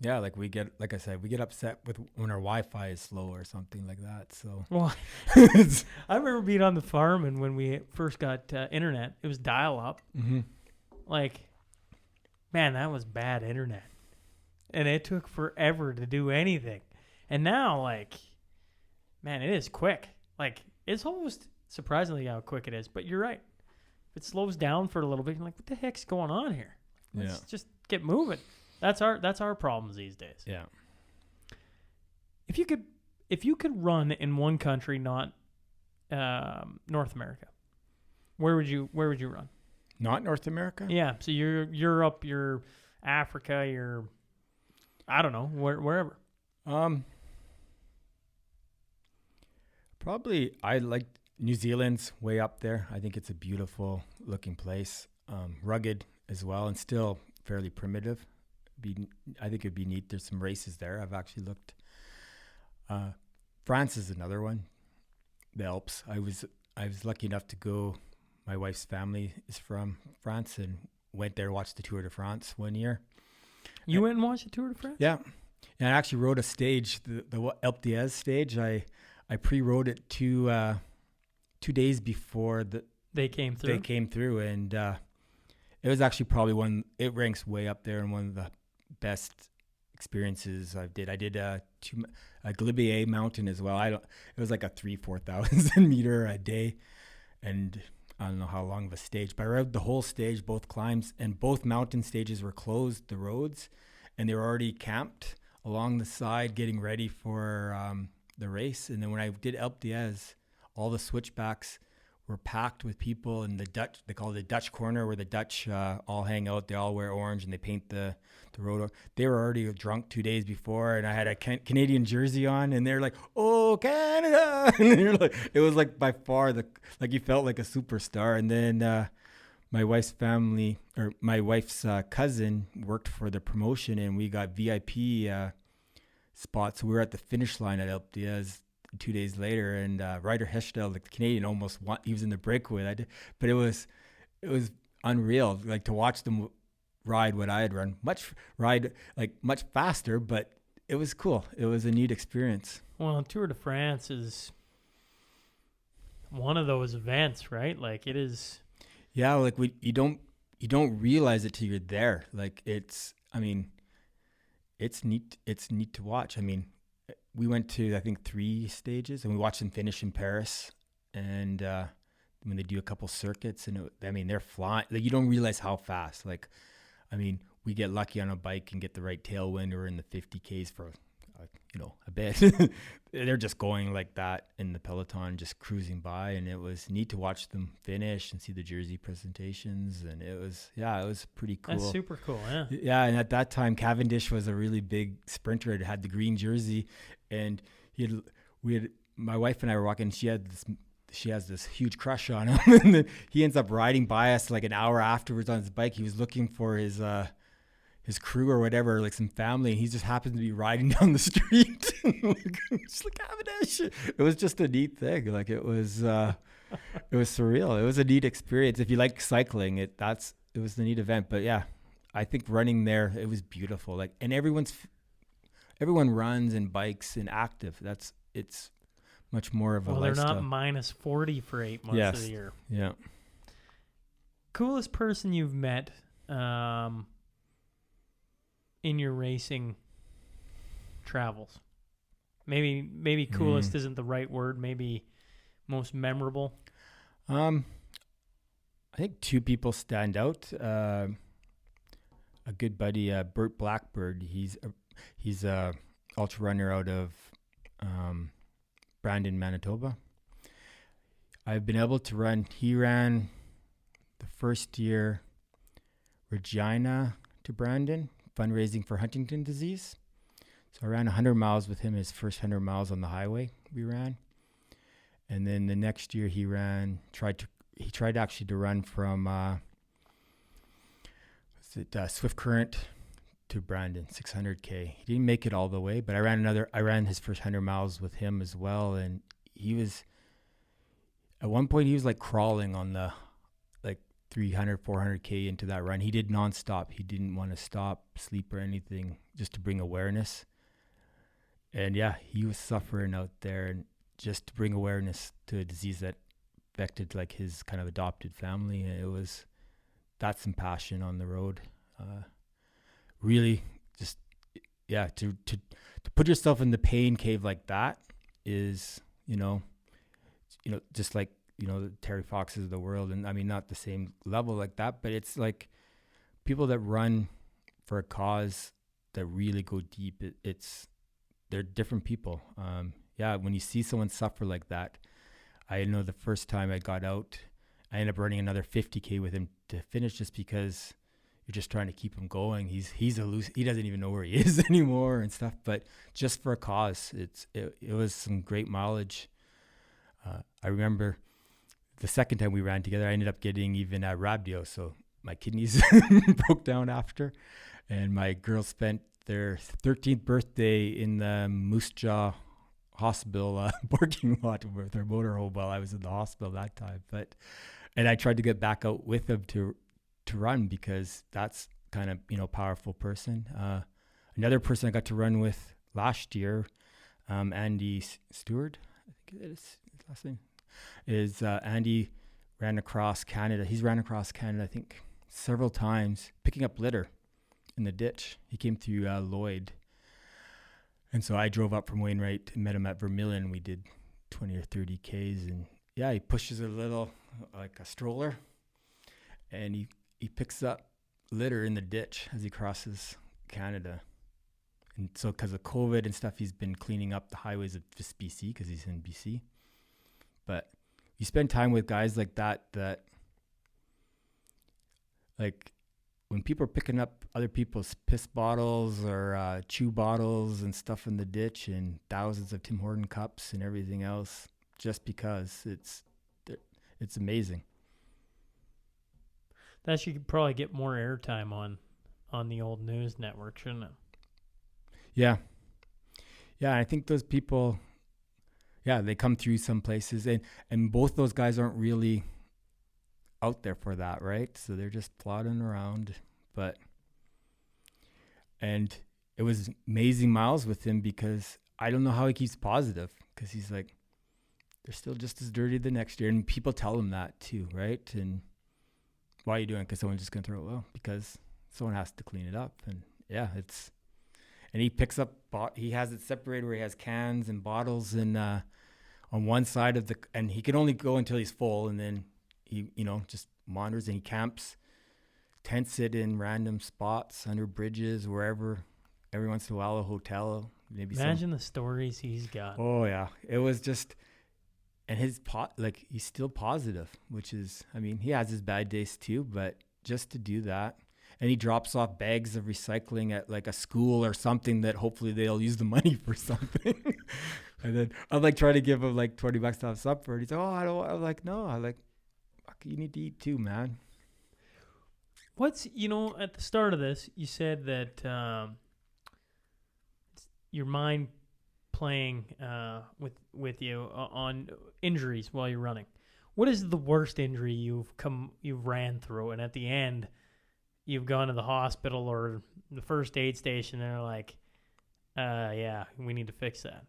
Yeah, like we get upset with when our Wi-Fi is slow or something like that. So, Well, I remember being on the farm, and when we first got internet, it was dial-up. mm-hmm. Like, man, that was bad internet. And it took forever to do anything. And now, like, man, it is quick. Like, it's almost surprisingly how quick it is. But you're right. If it slows down for a little bit, you're like, what the heck's going on here? Let's just get moving. That's our problems these days. Yeah. If you could run in one country, not North America, where would you run? Not North America? Yeah. So you're Europe, you're Africa, you're, I don't know, wherever. Probably I like New Zealand's way up there. I think it's a beautiful looking place. Rugged as well, and still fairly primitive. I think it'd be neat. There's some races there. I've actually looked. France is another one. The Alps. I was lucky enough to go. My wife's family is from France, and went there, watched the Tour de France one year. You went and watched the Tour de France? Yeah, and I actually rode a stage, the Alpe d'Huez stage. I pre-rode it 2 days before they came through, and it was actually probably it ranks way up there and one of the best experiences I did. I did a Galibier mountain as well. It was like a 4,000 meter a day, and I don't know how long of a stage, but I rode the whole stage, both climbs, and both mountain stages were closed, the roads, and they were already camped along the side getting ready for the race. And then when I did Alpe d'Huez, all the switchbacks were packed with people, and they call it the Dutch corner, where the Dutch all hang out. They all wear orange and they paint the road. They were already drunk 2 days before, and I had a Canadian jersey on, and they're like, "Oh, Canada!" And you're like, it was like by far you felt like a superstar. And then my wife's cousin worked for the promotion, and we got VIP spots. So we were at the finish line at Alpe d'Huez 2 days later, and Ryder Hesjedal, the Canadian, almost won. He was in the breakaway. But it was unreal, like to watch them ride what I had run, much faster, but it was cool. It was a neat experience. Well, Tour de France is one of those events, right? Like it is. Yeah, like you don't realize it till you're there. Like it's neat. It's neat to watch. I mean, we went to, I think, 3 stages, and we watched them finish in Paris. And when they do a couple circuits, and they're flying. Like, you don't realize how fast. Like, I mean, we get lucky on a bike and get the right tailwind, or in the 50Ks for, a bit. They're just going like that in the peloton, just cruising by. And it was neat to watch them finish and see the jersey presentations. And it was pretty cool. That's super cool, yeah. Yeah, and at that time, Cavendish was a really big sprinter. It had the green jersey, and my wife and I were walking. She has this huge crush on him, and then he ends up riding by us like an hour afterwards on his bike. He was looking for his crew or whatever, like some family, and he just happened to be riding down the street. Just like Cavendish. It was just a neat thing. Like it was surreal. It was a neat experience. If you like cycling, it was the neat event. But yeah, I think running there, it was beautiful. Like, and everyone runs and bikes and active. It's much more of a lifestyle. They're not minus 40 for 8 months of the year. Yeah. Coolest person you've met in your racing travels? Maybe coolest isn't the right word. Maybe most memorable. I think 2 people stand out. A good buddy, Bert Blackbird. He's a ultra runner out of Brandon, Manitoba. I've been able to run. He ran the first year Regina to Brandon, fundraising for Huntington disease. So I ran 100 miles with him, his first 100 miles on the highway we ran. And then the next year he tried actually to run from Swift Current to Brandon, 600K. He didn't make it all the way, but I ran his first 100 miles with him as well. And at one point he was like crawling on the 300, 400K into that run. He did nonstop. He didn't want to stop, sleep, or anything, just to bring awareness. And yeah, he was suffering out there, and just to bring awareness to a disease that affected like his kind of adopted family. And that's some passion on the road. Really just, yeah, to put yourself in the pain cave like that is, just like, the Terry Foxes of the world. And I mean, not the same level like that, but it's like people that run for a cause that really go deep. They're different people. When you see someone suffer like that, I know the first time I got out, I ended up running another 50K with him to finish, just because you're just trying to keep him going. He doesn't even know where he is anymore and stuff, but just for a cause, it was some great mileage. I remember the second time we ran together, I ended up getting even rhabdio, so my kidneys broke down after, and my girls spent their 13th birthday in the Moose Jaw hospital parking lot with their motorhome while I was in the hospital that time. And I tried to get back out with them to run, because that's kind of, powerful person. Another person I got to run with last year, Andy Stewart, I think it is his last name, is Andy ran across Canada. He's ran across Canada, I think, several times, picking up litter in the ditch. He came through Lloyd. And so I drove up from Wainwright and met him at Vermilion. We did 20 or 30 Ks, and he pushes a little, like a stroller, and he picks up litter in the ditch as he crosses Canada. And so because of COVID and stuff, he's been cleaning up the highways of just BC because he's in BC. But you spend time with guys like that, like when people are picking up other people's piss bottles or chew bottles and stuff in the ditch and thousands of Tim Horton cups and everything else, just because it's amazing. That should probably get more airtime on the old news network, shouldn't it? Yeah. I think those people, they come through some places, and both those guys aren't really out there for that, right? So they're just plodding around. And it was amazing miles with him because I don't know how he keeps positive, because he's like, they're still just as dirty the next year. And people tell him that too, right? And why are you doing it? Because someone's just going to throw it. Well, because someone has to clean it up. And and he picks up, he has it separated where he has cans and bottles and on one side of and he can only go until he's full, and then he, just monitors, and he camps, tents it in random spots under bridges, wherever, every once in a while a hotel. Maybe Imagine the stories he's got. Oh yeah, it was just, and his he's still positive, which is, he has his bad days too, but just to do that. And he drops off bags of recycling at like a school or something that hopefully they'll use the money for something. And then I'm like trying to give him like $20 to have supper. And he's like, I don't. I'm like, no. I'm like, fuck, you need to eat too, man. What's, at the start of this, you said that your mind playing with you on injuries while you're running. What is the worst injury you've ran through, and at the end you've gone to the hospital or the first aid station and they're like, we need to fix that?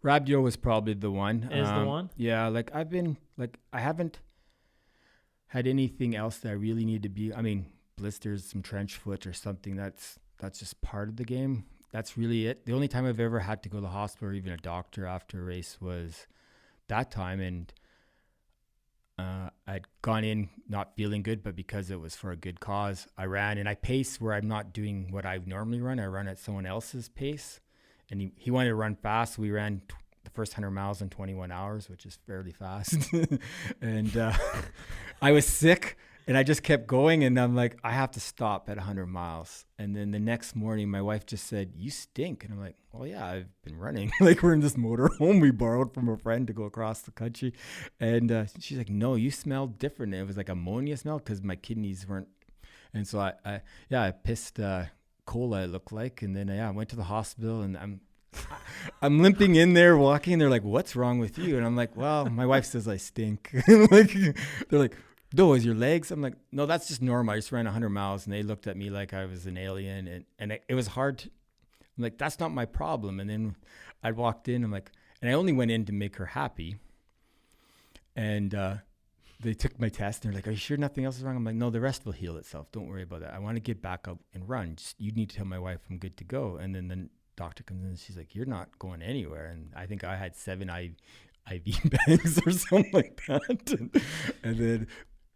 Rabio was probably the one. Is the one? Yeah, I haven't had anything else that I really need to be. Blisters, some trench foot or something. That's just part of the game. That's really it. The only time I've ever had to go to the hospital or even a doctor after a race was that time, and I'd gone in not feeling good, but because it was for a good cause, I ran, and I pace where I'm not doing what I normally run. I run at someone else's pace, and he wanted to run fast. We ran the first 100 miles in 21 hours, which is fairly fast. And I was sick, and I just kept going, and I'm like, I have to stop at 100 miles. And then the next morning, my wife just said, you stink. And I'm like, well, yeah, I've been running. Like, we're in this motorhome we borrowed from a friend to go across the country. And she's like, no, you smell different. And it was like ammonia smell because my kidneys weren't. And so I pissed cola, it looked like. And then I went to the hospital, and I'm limping in there, walking. They're like, what's wrong with you? And I'm like, well, my wife says I stink. They're like, no, is your legs? I'm like, no, that's just normal. I just ran 100 miles, and they looked at me like I was an alien, and it was hard. I'm like, that's not my problem. And then I walked in, I'm like, and I only went in to make her happy. And they took my test, and they're like, are you sure nothing else is wrong? I'm like, no, the rest will heal itself. Don't worry about that. I want to get back up and run. Just, you need to tell my wife I'm good to go. And then the doctor comes in, and she's like, you're not going anywhere. And I think I had 7 IV bags or something like that. And then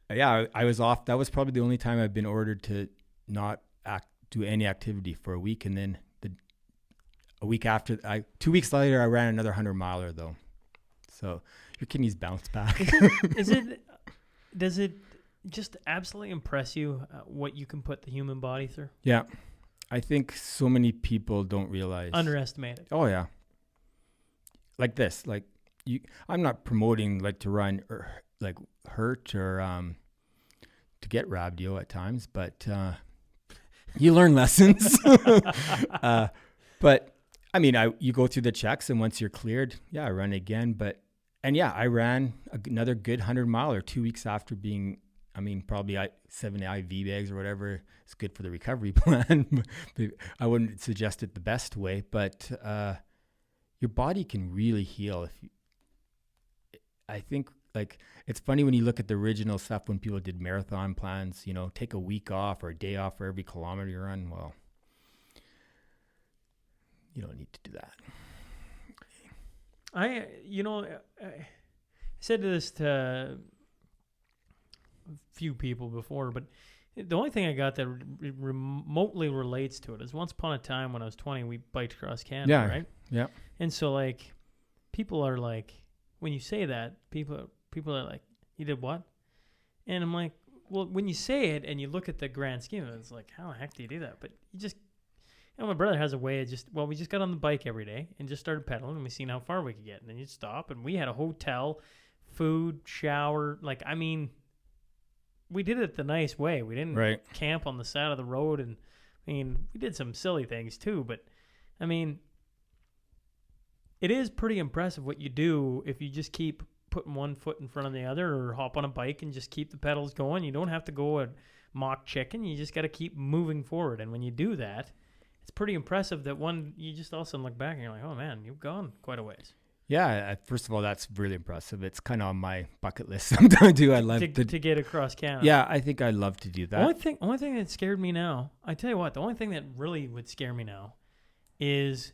I was off. That was probably the only time I've been ordered to not do any activity for a week. And then a week after, 2 weeks later, I ran another 100 miler though. So your kidneys bounce back. Does it just absolutely impress you what you can put the human body through? Yeah. I think so many people don't realize. Underestimate it. Oh yeah. Like this, I'm not promoting to run or hurt or to get rabdio at times, but you learn lessons. But you go through the checks, and once you're cleared, I run again. I ran another good 100 miler 2 weeks after being, probably 7 IV bags or whatever. It's good for the recovery plan. I wouldn't suggest it the best way, but your body can really heal. I think it's funny when you look at the original stuff when people did marathon plans, take a week off or a day off for every kilometer you run. Well, you don't need to do that. I said this to a few people before, but the only thing I got that remotely relates to it is once upon a time when I was 20, we biked across Canada, right? Yeah. And so, like, people are like, when you say that, people are like, you did what? And I'm like, well, when you say it and you look at the grand scheme, it's like, how the heck do you do that? But you just, my brother has a way of we just got on the bike every day and just started pedaling, and we seen how far we could get. And then you'd stop, and we had a hotel, food, shower. Like, I mean, we did it the nice way. We didn't camp on the side of the road. And, I mean, we did some silly things too. But, I mean, it is pretty impressive what you do if you just keep putting one foot in front of the other, or hop on a bike and just keep the pedals going. You don't have to go a mock chicken. You just got to keep moving forward. And when you do that, it's pretty impressive that you just all of a sudden look back and you're like, oh man, you've gone quite a ways. Yeah, first of all, that's really impressive. It's kind of on my bucket list sometimes too. I love to get across Canada. Yeah, I think I'd love to do that. Only thing that scared me now, I tell you what, the only thing that really would scare me now is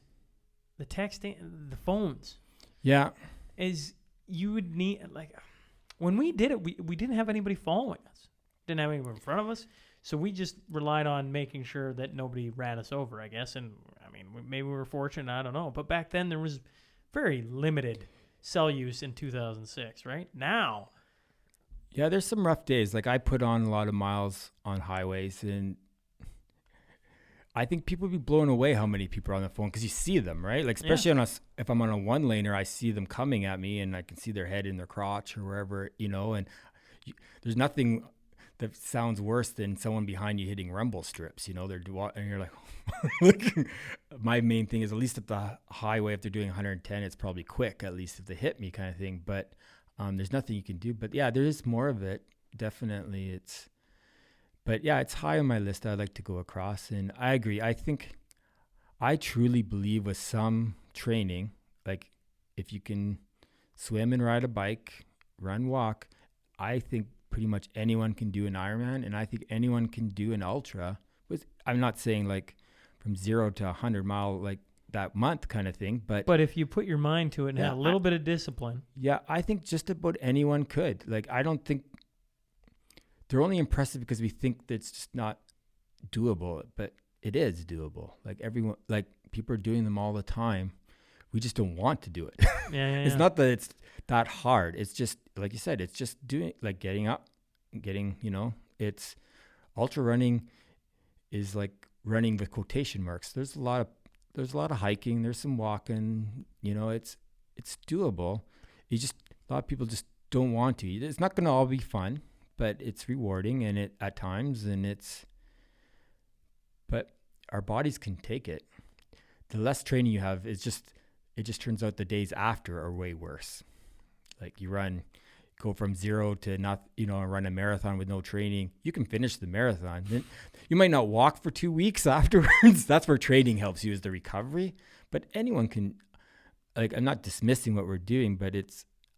the texting, the phones. Yeah. Is you would need, like, when we did it, we didn't have anybody following us. Didn't have anyone in front of us. So we just relied on making sure that nobody ran us over, I guess. And, I mean, maybe we were fortunate, I don't know. But back then there was very limited cell use in 2006, right? Now. Yeah, there's some rough days. Like, I put on a lot of miles on highways, and I think people would be blown away how many people are on the phone, because you see them, right? Like, especially if I'm on a one-laner, I see them coming at me, and I can see their head in their crotch or wherever, and there's nothing that sounds worse than someone behind you hitting rumble strips, and you're like, look. My main thing is, at least at the highway, if they're doing 110, it's probably quick, at least if they hit me kind of thing. But there's nothing you can do. But yeah, there is more of it. Definitely. But yeah, it's high on my list. I'd like to go across, and I agree. I truly believe with some training, like if you can swim and ride a bike, run, walk, I think pretty much anyone can do an Ironman, and I think anyone can do an ultra. I'm not saying like from 0 to 100 mile like that month kind of thing, but if you put your mind to it and have a little bit of discipline. Yeah, I think just about anyone could. Like, I don't think they're only impressive because we think that it's just not doable, but it is doable. Like, everyone, like, people are doing them all the time. We just don't want to do it. It's not that it's that hard. It's just, like you said, it's just doing, like, getting up, it's ultra running is like running with quotation marks. There's a lot of hiking. There's some walking. It's doable. A lot of people just don't want to. It's not going to all be fun, but it's rewarding at times, but our bodies can take it. The less training you have it just turns out the days after are way worse. Like, go from 0 to not, run a marathon with no training. You can finish the marathon. Then you might not walk for 2 weeks afterwards. That's where training helps you, is the recovery. But anyone can, like, I'm not dismissing what we're doing, but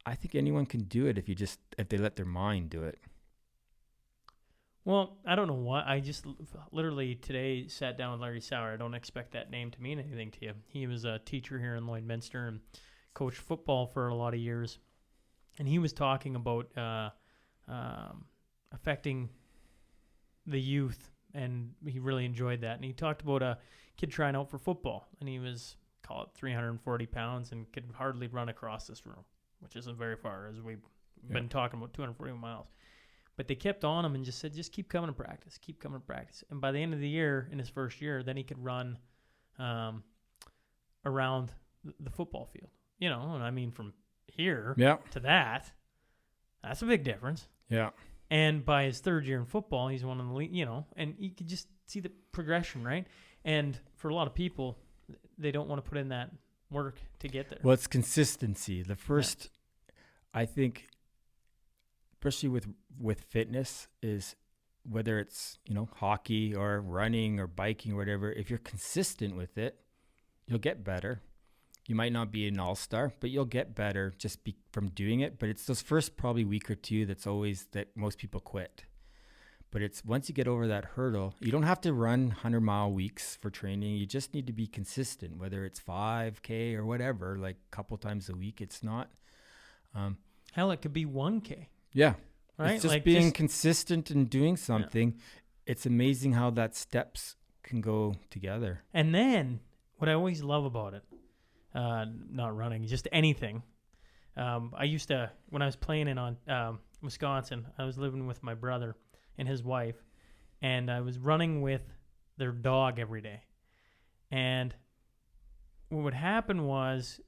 I think anyone can do it if they let their mind do it. Well, I don't know why. I just literally today sat down with Larry Sauer. I don't expect that name to mean anything to you. He was a teacher here in Lloydminster and coached football for a lot of years. And he was talking about affecting the youth, and he really enjoyed that. And he talked about a kid trying out for football, and he was, call it 340 pounds, and could hardly run across this room, which isn't very far, as we've been talking about 240 miles. But they kept on him and just said, just keep coming to practice, keep coming to practice. And by the end of the year, in his first year, then he could run around the football field. And I mean, from here to that's a big difference. Yeah. And by his third year in football, he's one of the lead, and you could just see the progression, right? And for a lot of people, they don't want to put in that work to get there. Well, it's consistency. The first, I think, especially with fitness, is whether it's, hockey or running or biking or whatever, if you're consistent with it, you'll get better. You might not be an all-star, but you'll get better from doing it. But it's those first probably week or two that most people quit. But it's once you get over that hurdle, you don't have to run 100-mile weeks for training. You just need to be consistent, whether it's 5K or whatever, like a couple times a week. It's not. Hell, it could be 1K. Yeah. Right? It's just Like, being just- consistent and doing something. It's amazing how that steps can go together. And then what I always love about it, not running, just anything. I used to, when I was playing in Wisconsin, I was living with my brother and his wife, and I was running with their dog every day. And what would happen was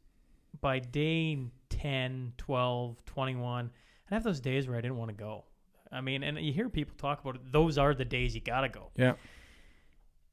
by day 10, 12, 21, I'd have those days where I didn't want to go. I mean, and you hear people talk about it. Those are the days you got to go. Yeah.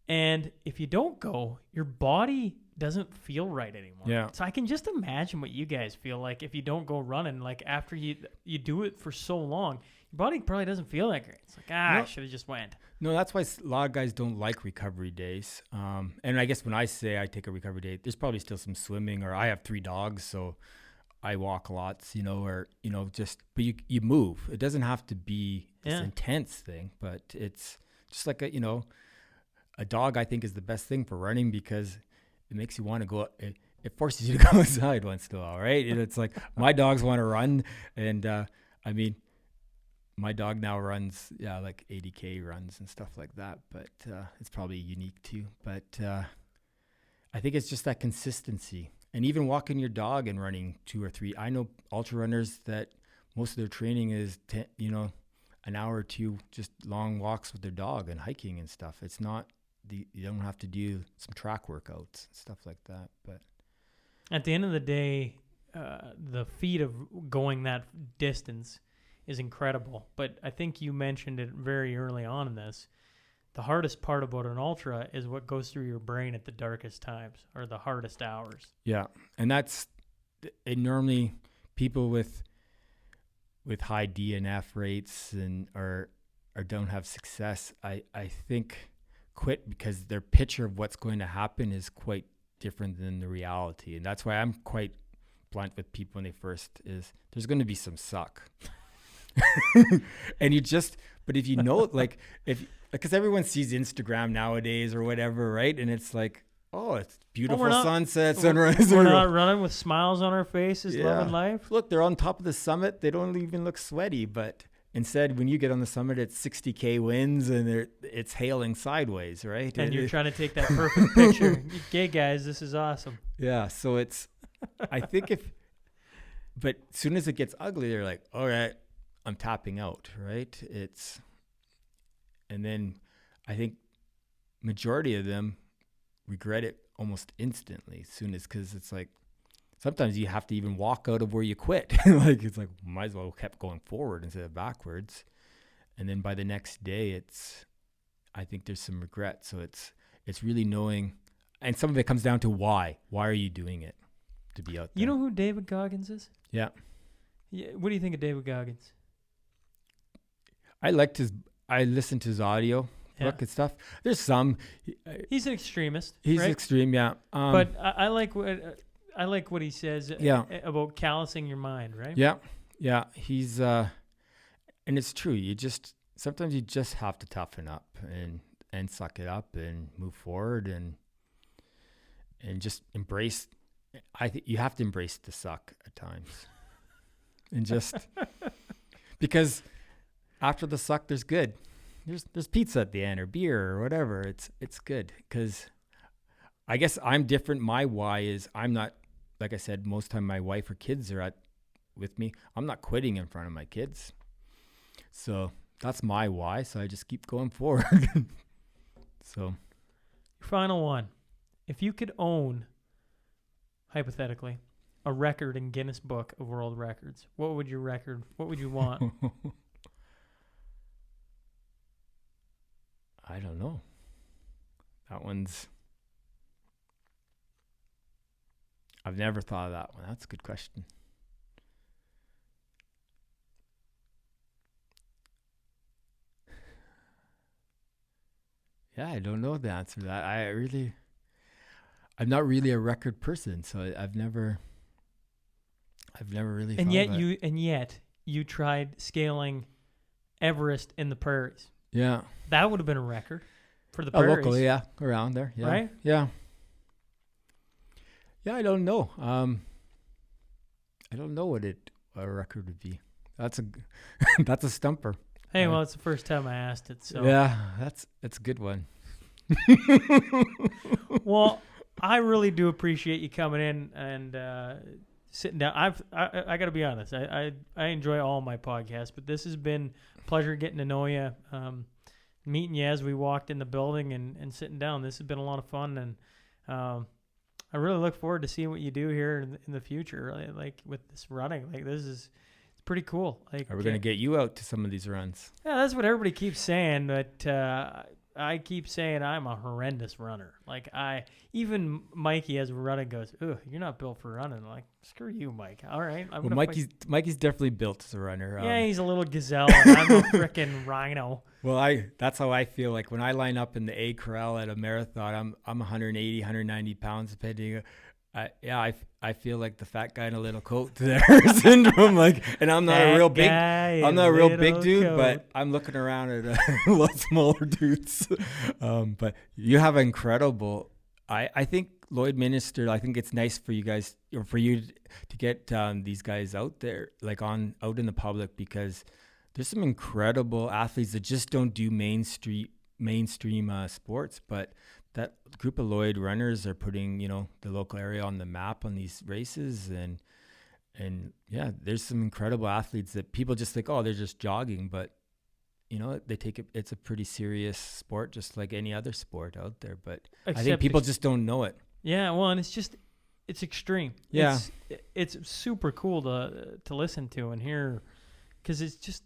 And if you don't go, your body doesn't feel right anymore. Yeah. So I can just imagine what you guys feel like if you don't go running. Like after you do it for so long, your body probably doesn't feel that great. It's like, I should have just went. No, that's why a lot of guys don't like recovery days. And I guess when I say I take a recovery day, there's probably still some swimming, or I have 3 dogs, so I walk lots, or, but you move. It doesn't have to be this intense thing, but it's just like a dog, I think, is the best thing for running because it makes you want to go. It forces you to go outside once in a while, right? And it's like my dogs want to run, and I mean, my dog now runs, like 80K runs and stuff like that. But it's probably unique too. But I think it's just that consistency, and even walking your dog and running 2 or 3. I know ultra runners that most of their training is an hour or 2 just long walks with their dog and hiking and stuff. It's not you don't have to do some track workouts and stuff like that. But at the end of the day, the feat of going that distance is incredible. But I think you mentioned it very early on in this. The hardest part about an ultra is what goes through your brain at the darkest times or the hardest hours. Yeah, and that's normally people with high DNF rates or don't have success. I think quit because their picture of what's going to happen is quite different than the reality, and that's why I'm quite blunt with people when they first is there's going to be some suck. And but if because everyone sees Instagram nowadays or whatever, right? And it's like, oh, it's beautiful sunset, sunrise. We're not running with smiles on our faces, loving life. Look, they're on top of the summit. They don't even look sweaty, but instead, when you get on the summit, it's 60K winds and it's hailing sideways, right? And you're trying to take that perfect picture. Okay, guys, this is awesome. Yeah, so it's, I think but as soon as it gets ugly, they're like, all right, I'm tapping out, right? And then I think majority of them regret it almost instantly because it's like, sometimes you have to even walk out of where you quit. It's like, might as well have kept going forward instead of backwards. And then by the next day, I think there's some regret. So it's really knowing, and some of it comes down to why. Why are you doing it to be out there? You know who David Goggins is? Yeah. What do you think of David Goggins? I listened to his audio book and stuff. There's some. He's an extremist. He's right? extreme, yeah. But I like what he says about callousing your mind, right? Yeah. He's and it's true. Sometimes you just have to toughen up and suck it up and move forward and just embrace. I think you have to embrace the suck at times, and just because after the suck, there's good. There's pizza at the end or beer or whatever. It's good because I guess I'm different. My why is I'm not. Like I said, most time my wife or kids are with me. I'm not quitting in front of my kids. So that's my why. So I just keep going forward. So. Final one. If you could own, hypothetically, a record in Guinness Book of World Records, what would you want? I don't know. That one's... I've never thought of that one. That's a good question. Yeah, I don't know the answer to that. I'm not really a record person, so I've never really. And yet you tried scaling Everest in the prairies. Yeah. That would have been a record for the Oh, prairies. locally, yeah, around there. Yeah. Right? Yeah. Yeah, I don't know. I don't know what a record would be. That's a that's a stumper. Hey, well, it's the first time I asked it, so. Yeah, that's a good one. Well, I really do appreciate you coming in and sitting down. I got to be honest. I enjoy all my podcasts, but this has been a pleasure getting to know you, meeting you as we walked in the building and sitting down. This has been a lot of fun, and I really look forward to seeing what you do here in the future, like with this running. Like it's pretty cool. Like, Are we going to get you out to some of these runs? Yeah, that's what everybody keeps saying, but I keep saying I'm a horrendous runner. Like even Mikey as we're running goes, "Ugh, you're not built for running." I'm like, screw you, Mike. All right, Well, Mikey's definitely built as a runner. Yeah, he's a little gazelle, and I'm a frickin' rhino. Well, that's how I feel. Like when I line up in the A corral at a marathon, I'm 180, 190 pounds, depending. I feel like the fat guy in a little coat there syndrome. Like, and I'm not a real big dude, but I'm looking around at a lot smaller dudes. But you have incredible. I think Lloyd Minister. I think it's nice for you guys, or for you to get these guys out there, like out in the public, because there's some incredible athletes that just don't do mainstream sports, but that group of Lloyd runners are putting, the local area on the map on these races. And yeah, there's some incredible athletes that people just think, oh, they're just jogging. But, they take it. It's a pretty serious sport, just like any other sport out there. But I think people just don't know it. Yeah, well, and it's extreme. Yeah. It's super cool to listen to and hear, because it's just,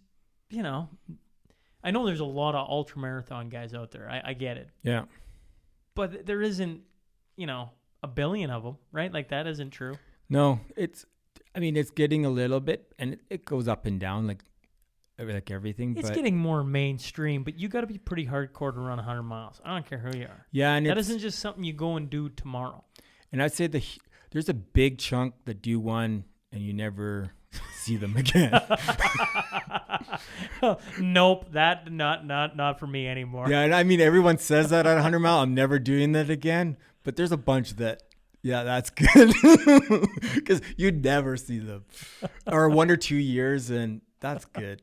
I know there's a lot of ultra marathon guys out there. I get it. Yeah. But there isn't, a billion of them, right? Like that isn't true. No, it's getting a little bit, and it goes up and down like everything. It's getting more mainstream, but you got to be pretty hardcore to run 100 miles. I don't care who you are. Yeah, and that isn't just something you go and do tomorrow. And I'd say there's a big chunk that do one, and you never see them again. Nope, that not for me anymore. Yeah, and everyone says that at 100 mile, I'm never doing that again. But there's a bunch that, yeah, that's good, because you'd never see them, or 1 or 2 years, and that's good.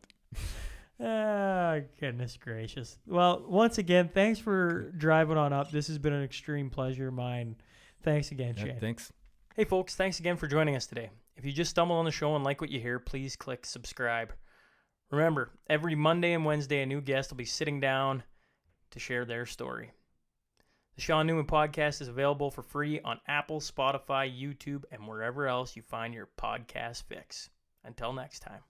Oh, goodness gracious. Well, once again, thanks for driving on up. This has been an extreme pleasure of mine. Thanks again, Shane. Thanks. Hey, folks, thanks again for joining us today. If you just stumbled on the show and like what you hear, please click subscribe. Remember, every Monday and Wednesday, a new guest will be sitting down to share their story. The Sean Newman Podcast is available for free on Apple, Spotify, YouTube, and wherever else you find your podcast fix. Until next time.